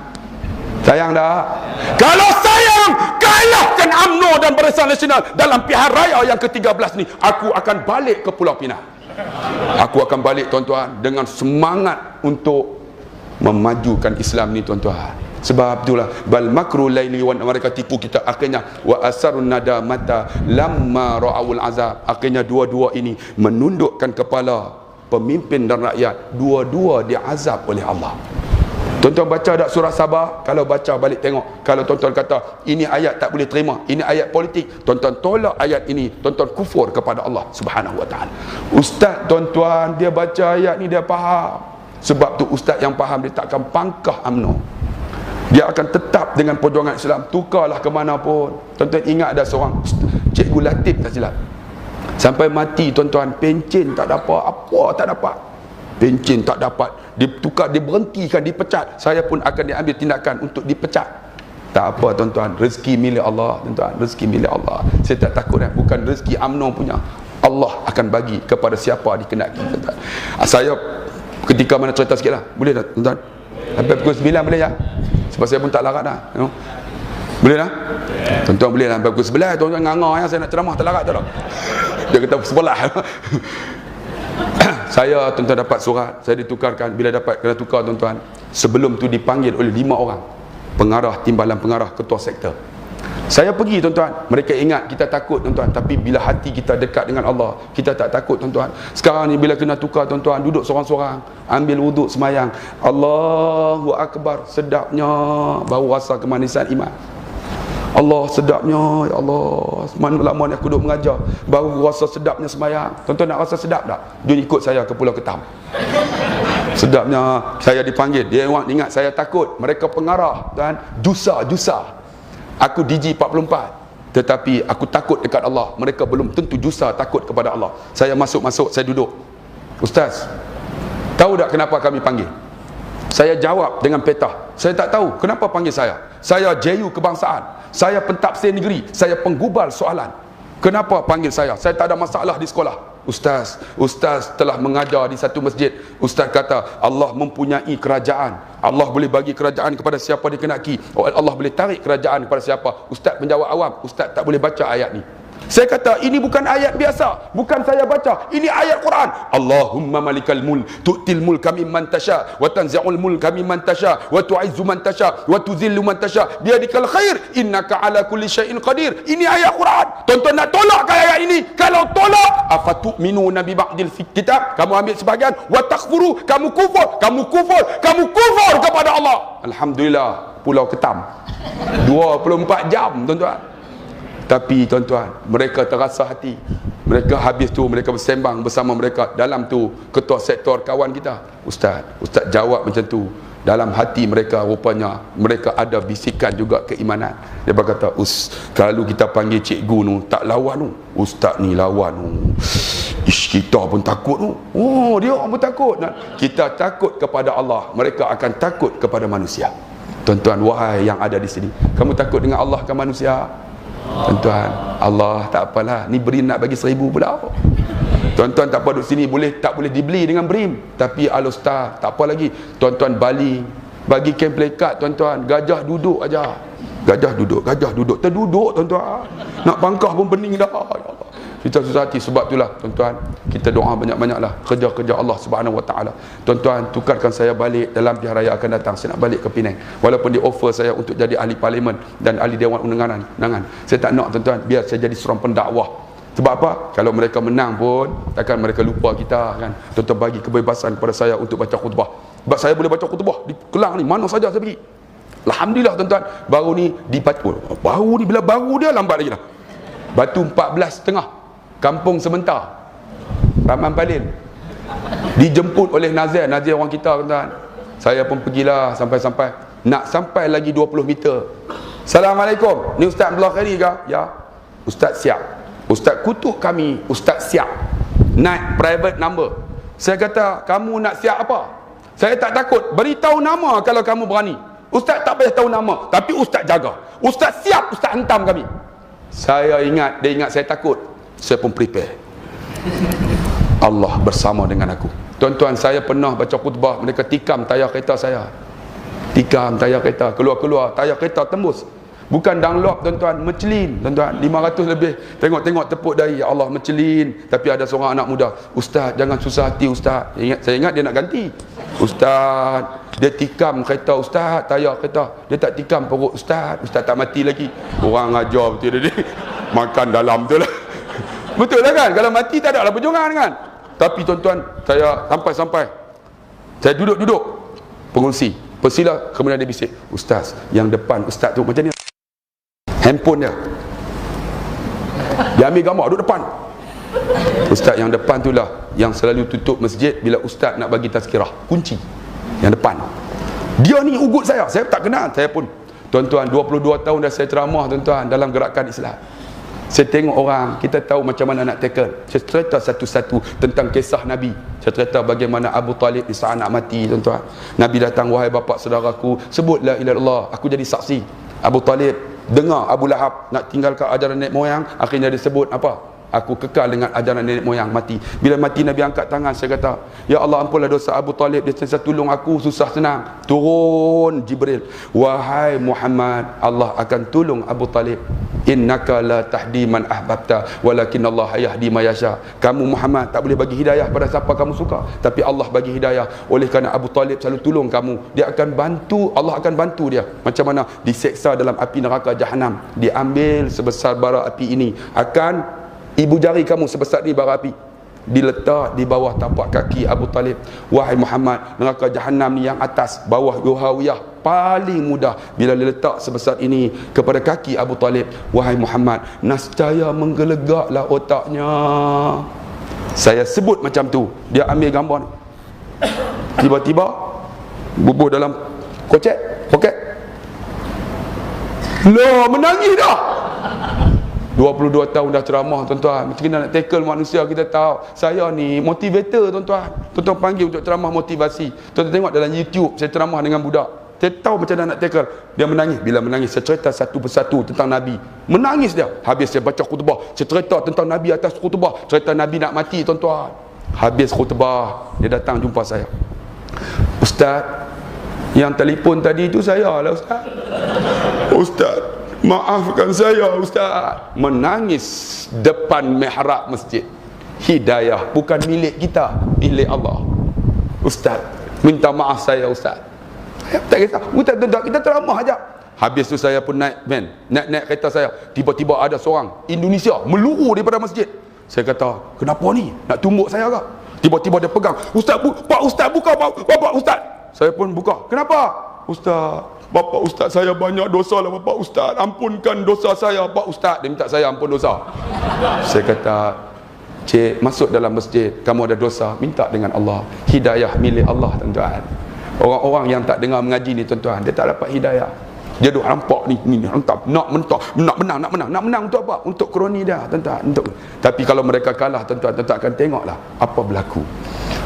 Sayang tak? Kalau sayang, kalahkan UMNO dan Barisan Nasional dalam pilihan raya yang ke-13 ni. Aku akan balik ke Pulau Pinang. Aku akan balik, tuan-tuan, dengan semangat untuk memajukan Islam ni, tuan-tuan. Sebab itulah bal makru laili wan, mereka tipu kita. Akhirnya wa asarun nadamata lamma ra'awul azab. Akhirnya dua-dua ini menundukkan kepala pemimpin dan rakyat. Dua-dua diazab oleh Allah. Tuan-tuan baca tak surah Sabah? Kalau baca balik tengok. Kalau tuan-tuan kata ini ayat tak boleh terima, ini ayat politik, tuan-tuan tolak ayat ini, tuan-tuan kufur kepada Allah Subhanahu wa taala. Ustaz, tuan-tuan, dia baca ayat ni dia faham. Sebab tu ustaz yang faham dia takkan pangkah UMNO. Dia akan tetap dengan perjuangan Islam, tukarlah ke mana pun. Tuan-tuan ingat ada seorang Cikgu Latif tak silap, sampai mati, tuan-tuan, pencen tak dapat, apa tak dapat, pencen tak dapat, ditukar, diberhentikan, dipecat. Saya pun akan diambil tindakan untuk dipecat. Tak apa, tuan-tuan, rezeki milik Allah, tuan-tuan, rezeki milik Allah. Saya tak takut, bukan rezeki UMNO punya. Allah akan bagi kepada siapa dikehendaki, tuan-tuan. Saya ketika mana cerita sikit lah, boleh tak, tuan-tuan? Sampai pukul 9 boleh ya? Sebab saya pun tak larat dah, you know? Boleh dah? Tuan-tuan boleh lah. Sampai pukul 11, tuan-tuan nganga ya, saya nak ceramah, tak larat tak dah. Dia kata sebelah. Saya, tuan-tuan, dapat surat, saya ditukarkan. Bila dapat kena tukar, tuan-tuan, sebelum tu dipanggil oleh 5 orang pengarah, timbalan pengarah, ketua sektor. Saya pergi, tuan-tuan, mereka ingat kita takut, tuan-tuan, tapi bila hati kita dekat dengan Allah, kita tak takut, tuan-tuan. Sekarang ni bila kena tukar, tuan-tuan, duduk seorang-seorang, ambil wuduk, semayang, Allahu Akbar, sedapnya bau rasa kemanisan iman. Allah, sedapnya, ya Allah, mana lama ni aku duduk mengajar, baru rasa sedapnya semayang. Tuan-tuan nak rasa sedap tak? Jom ikut saya ke Pulau Ketam. Sedapnya. Saya dipanggil, dia ingat saya takut. Mereka pengarah, tuan, jusa. Aku DG 44, tetapi aku takut dekat Allah. Mereka belum tentu jusa takut kepada Allah. Saya masuk, saya duduk. Ustaz, tahu tak kenapa kami panggil? Saya jawab dengan petah. Saya tak tahu kenapa panggil saya. Saya JU kebangsaan, saya pentafsir negeri, saya penggubal soalan. Kenapa panggil saya? Saya tak ada masalah di sekolah. Ustaz telah mengajar di satu masjid. Ustaz kata Allah mempunyai kerajaan. Allah boleh bagi kerajaan kepada siapa dikehendaki. Allah boleh tarik kerajaan kepada siapa. Ustaz menjawab awam, ustaz tak boleh baca ayat ni. Saya kata ini bukan ayat biasa, bukan saya baca, ini ayat Quran. Allahumma malikal mulk tu'til mulka mimman tasha wa tanzi'ul mulka mimman tasha wa tu'izzu man tasha wa tuzillu man tasha biyadikal khair innaka ala kulli syai'in qadir. Ini ayat Quran. Tuan-tuan nak tolak ke ayat ini? Kalau tolak, afatu'minuna bi ba'dil kitab, kamu ambil sebahagian, wa takfuru, kamu kufur kepada Allah. Alhamdulillah, Pulau Ketam 24 jam, tuan-tuan. Tapi, tuan-tuan, mereka terasa hati. Mereka habis tu, mereka bersembang bersama mereka. Dalam tu, ketua sektor kawan kita, Ustaz jawab macam tu. Dalam hati mereka, rupanya mereka ada bisikan juga keimanan. Dia berkata, kalau kita panggil cikgu tu tak lawan tu, Ustaz ni lawan tu, kita pun takut tu. Oh, dia orang pun takut. Kita takut kepada Allah, mereka akan takut kepada manusia. Tuan-tuan, wahai yang ada di sini, kamu takut dengan Allah ke manusia? Tuan-tuan, Allah tak apalah, ni BRIM nak bagi 1000 pula. Tuan-tuan tak apa duduk sini, tak boleh dibeli dengan BRIM. Tapi Al-Ustaz tak apa lagi. Tuan-tuan balik, bagi kem plekat, tuan-tuan, gajah duduk aja. Gajah duduk, terduduk, tuan-tuan. Nak pangkah pun pening dah. Ya Allah. Kita susah hati. Sebab itulah, tuan-tuan, kita doa banyak-banyaklah, kerja-kerja Allah Subhanahu Wa Taala. Tuan-tuan, tukarkan saya balik dalam pilihan raya akan datang. Saya nak balik ke Penang. Walaupun dia offer saya untuk jadi ahli parlimen dan ahli Dewan Undangan, saya tak nak, tuan-tuan. Biar saya jadi seorang pendakwah. Sebab apa? Kalau mereka menang pun, takkan mereka lupa kita, kan? Tuan-tuan bagi kebebasan kepada saya untuk baca khutbah. Sebab saya boleh baca khutbah di Kelang ni, mana saja saya pergi. Alhamdulillah, tuan-tuan. Baru ni bila baru dia lambat lagi dah. Batu 14.5, Kampung Sebentar, Taman Palin. Dijemput oleh Nazir orang kita, tuan-tuan. Saya pun pergilah sampai nak sampai lagi 20 meter. Assalamualaikum, ni Ustaz Abdullah Khairi ke? Ya. Ustaz siap. Ustaz kutuk kami, Ustaz siap. Naik private number. Saya kata, kamu nak siap apa? Saya tak takut, beritahu nama kalau kamu berani. Ustaz tak payah tahu nama, tapi Ustaz jaga. Ustaz siap, Ustaz hentam kami. Saya ingat, dia ingat saya takut. Saya pun prepare. Allah bersama dengan aku. Tuan-tuan, saya pernah baca khutbah, mereka tikam tayar kereta saya. Tikam tayar kereta, keluar-keluar, tayar kereta tembus. Bukan download, tuan-tuan, mecelin, tuan-tuan, 500 lebih. Tengok-tengok tepuk dahi, ya Allah, mecelin. Tapi ada seorang anak muda, Ustaz, jangan susah hati, Ustaz. Saya ingat dia nak ganti. Ustaz, dia tikam kereta, Ustaz, tayar kereta. Dia tak tikam perut, Ustaz. Ustaz tak mati lagi. Orang ajar betul dia. Makan dalam betul lah. Betul lah kan? Kalau mati tak ada lah perjuangan kan? Tapi tuan-tuan, saya sampai-sampai, saya duduk-duduk, pengurusi, persila, kemudian dia bisik, Ustaz, yang depan, Ustaz tu macam ni. Handphone dia. Dia ambil gambar, duduk depan. Ustaz yang depan tu lah yang selalu tutup masjid bila Ustaz nak bagi tazkirah. Kunci. Yang depan. Dia ni ugut saya tak kenal. Saya pun, tuan-tuan, 22 tahun dah saya ceramah, tuan-tuan, dalam gerakan Islam. Saya tengok orang, kita tahu macam mana nak tackle. Saya cerita satu-satu tentang kisah Nabi. Saya cerita bagaimana Abu Talib di saat nak mati, tuan-tuan. Nabi datang, wahai bapa saudaraku, sebut la ilaha illallah, aku jadi saksi. Abu Talib dengar Abu Lahab nak tinggalkan ajaran nenek moyang, akhirnya dia sebut apa? Aku kekal dengan ajaran nenek moyang, mati. Bila mati, Nabi angkat tangan, saya kata, ya Allah, ampunlah dosa Abu Talib, dia sentiasa tolong aku, susah senang. Turun Jibril, wahai Muhammad, Allah akan tolong Abu Talib. Innaka la tahdi man ahbabta walakin Allah yahdi man yasha. Kamu Muhammad tak boleh bagi hidayah pada siapa kamu suka, tapi Allah bagi hidayah. Oleh kerana Abu Talib selalu tolong kamu, dia akan bantu, Allah akan bantu dia. Macam mana diseksa dalam api neraka Jahannam, diambil sebesar bara api ini, akan ibu jari kamu sebesar ni bara api, diletak di bawah tapak kaki Abu Talib. Wahai Muhammad, neraka Jahannam ni yang atas, bawah Yuhawiyah, paling mudah. Bila diletak sebesar ini kepada kaki Abu Talib, wahai Muhammad, nascaya menggelegaklah otaknya. Saya sebut macam tu, dia ambil gambar ni, tiba-tiba bubuh dalam poket. Loh, menangis dah. 22 tahun dah ceramah, tuan-tuan. Macam mana nak tackle manusia, kita tahu. Saya ni motivator, tuan-tuan. Tuan-tuan panggil untuk ceramah motivasi. Tuan-tuan tengok dalam YouTube, saya ceramah dengan budak. Saya tahu macam mana nak tackle. Dia menangis. Bila menangis, saya cerita satu persatu tentang Nabi. Menangis dia. Habis saya baca khutbah, saya cerita tentang Nabi atas khutbah. Cerita Nabi nak mati, tuan-tuan. Habis khutbah, dia datang jumpa saya. Ustaz, yang telefon tadi tu saya lah, Ustaz. Ustaz, maafkan saya, Ustaz. Menangis depan mihrab masjid. Hidayah bukan milik kita, milik Allah. Ustaz, minta maaf saya, Ustaz. Tak kisah, kita ceramah aja. Habis tu saya pun naik van, naik kereta saya. Tiba-tiba ada seorang Indonesia meluru daripada masjid. Saya kata, kenapa ni? Nak tumbuk saya ke? Tiba-tiba dia pegang, Ustaz, Pak Ustaz, buka, Bapak Ustaz. Saya pun buka. Kenapa? Ustaz, Bapak Ustaz, saya banyak dosa lah Bapak Ustaz, ampunkan dosa saya Pak Ustaz. Dia minta saya ampun dosa. Saya kata, cik, masuk dalam masjid, kamu ada dosa, minta dengan Allah. Hidayah milik Allah, tuan-tuan. Orang-orang yang tak dengar mengaji ni, tuan-tuan, dia tak dapat hidayah. Dia duk rampak ni rentap, nak menang untuk apa? Untuk kroni dia, tuan-tuan. Tapi kalau mereka kalah, tuan-tuan akan tengoklah apa berlaku.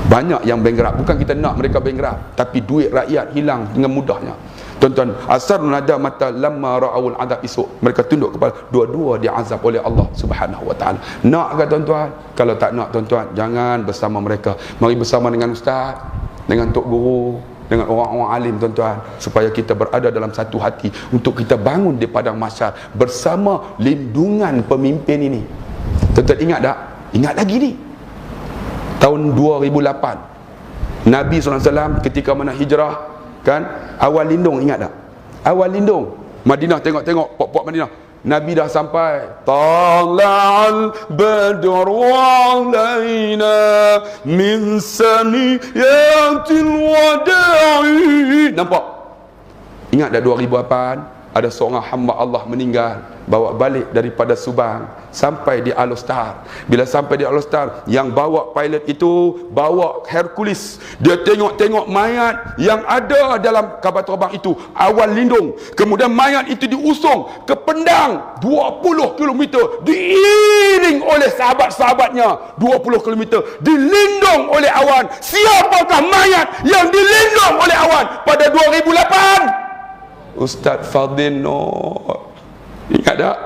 Banyak yang bankrupt. Bukan kita nak mereka bankrupt, tapi duit rakyat hilang dengan mudahnya. Tuan-tuan, asar nada mata lamma ra'awul adab esok, mereka tunduk kepada dua-dua diazab oleh Allah Subhanahu wa taala. Nak ke tuan-tuan? Kalau tak nak, tuan-tuan, jangan bersama mereka. Mari bersama dengan ustaz, dengan tok guru, dengan orang-orang alim, tuan-tuan, supaya kita berada dalam satu hati untuk kita bangun di padang mahsyar bersama lindungan pemimpin ini. Tuan-tuan ingat tak? Ingat lagi ni, tahun 2008 Nabi SAW ketika mana hijrah kan, awal lindung, ingat tak? Awal lindung Madinah, tengok pok-pok Madinah, Nabi dah sampai. Tala'al badru alaina min saniyatil wada'i. Nampak? Ingat tak 2008 ada seorang hamba Allah meninggal, bawa balik daripada Subang sampai di Alostar. Bila sampai di Alostar, yang bawa pilot itu bawa Hercules. Dia tengok-tengok mayat yang ada dalam kapal terbang itu, awal lindung. Kemudian mayat itu diusung ke Pendang 20 km, diiring oleh sahabat-sahabatnya 20 km, dilindung oleh awan. Siapakah mayat yang dilindung oleh awan pada 2008? Ustaz Fadil Nur. Ingat tak?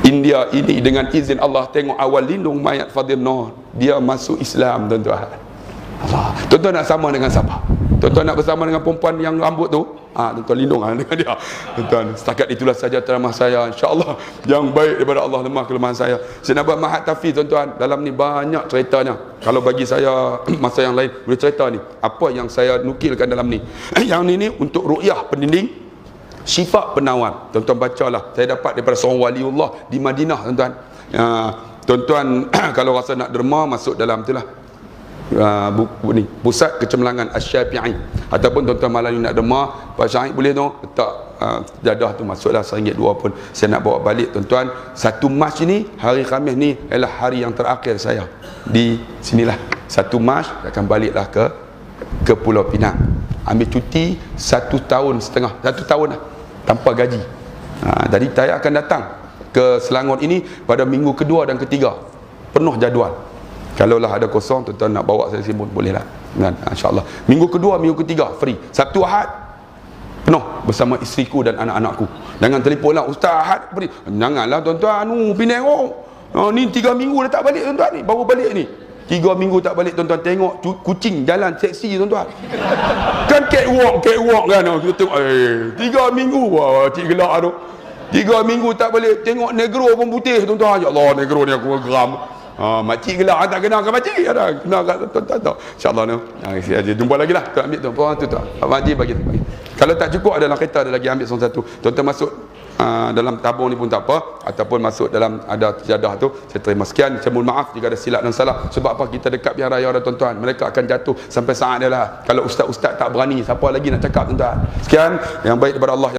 India ini dengan izin Allah, tengok awal lindung mayat Fadil Nur, dia masuk Islam, tuan-tuan. Allah. Tuan-tuan nak sama dengan siapa? Tuan-tuan nak bersama dengan perempuan yang rambut tu? Tuan-tuan lindung dengan dia. Tuan-tuan, setakat itulah saja ceramah saya. InsyaAllah yang baik daripada Allah, lemah kelemahan saya. Saya nak buat Mahat Tafiz, tuan-tuan. Dalam ni banyak ceritanya. Kalau bagi saya masa yang lain boleh cerita ni. Apa yang saya nukilkan dalam ni. Yang ni untuk ru'yah pendinding, syifa penawar. Tuan-tuan bacalah. Saya dapat daripada seorang waliullah di Madinah, tuan-tuan. Tuan-tuan kalau rasa nak derma, masuk dalam itulah. Buku ni, Pusat Kecemerlangan Asy-Syafi'i, ataupun tuan-tuan malam ni nak derma Pak Syahid boleh tu letak jadah tu, masuklah RM1 2 pun. Saya nak bawa balik, tuan-tuan. 1 Mac ni, hari Khamis ni ialah hari yang terakhir saya di sinilah. 1 Mac akan baliklah ke Pulau Pinang, ambil cuti 1,5 tahun, 1 tahun lah, tanpa gaji. Jadi saya akan datang ke Selangor ini pada minggu kedua dan ketiga, penuh jadual. Kalaulah ada kosong, tuan-tuan nak bawa saya sini pun bolehlah. InsyaAllah. Minggu kedua, minggu ketiga, free. Sabtu Ahad, penuh bersama isteriku dan anak-anakku. Jangan telefon lah, Ustaz Ahad beri. Janganlah tuan-tuan, Penang. Ni 3 minggu dah tak balik, tuan-tuan ni. Baru balik ni. 3 minggu tak balik, tuan-tuan. Tengok kucing jalan seksi, tuan-tuan. Kan catwalk kan. Kita tengok, 3 minggu, wah, cik gelak tu. 3 minggu tak balik, tengok negro pun putih, tuan-tuan. Ya Allah, negro ni aku geram. Makcik gelak, tak kenal ke makcik? Ada kenal kat tuan-tuan tu. InsyaAllah ni. Jumpa lagi lah. Tuan ambil tu. Puan tu tu. Pak Makcik bagi. Kalau tak cukup, adalah kereta ada lagi, ambil satu. Tuan-tuan masuk dalam tabung ni pun tak apa, ataupun masuk dalam ada jadah tu. Saya terima sekian. Saya mohon maaf jika ada silap dan salah. Sebab apa? Kita dekat pilihan raya dah, tuan-tuan. Mereka akan jatuh sampai saat dia lah. Kalau ustaz-ustaz tak berani, siapa lagi nak cakap, tuan-tuan? Sekian. Yang baik daripada Allah.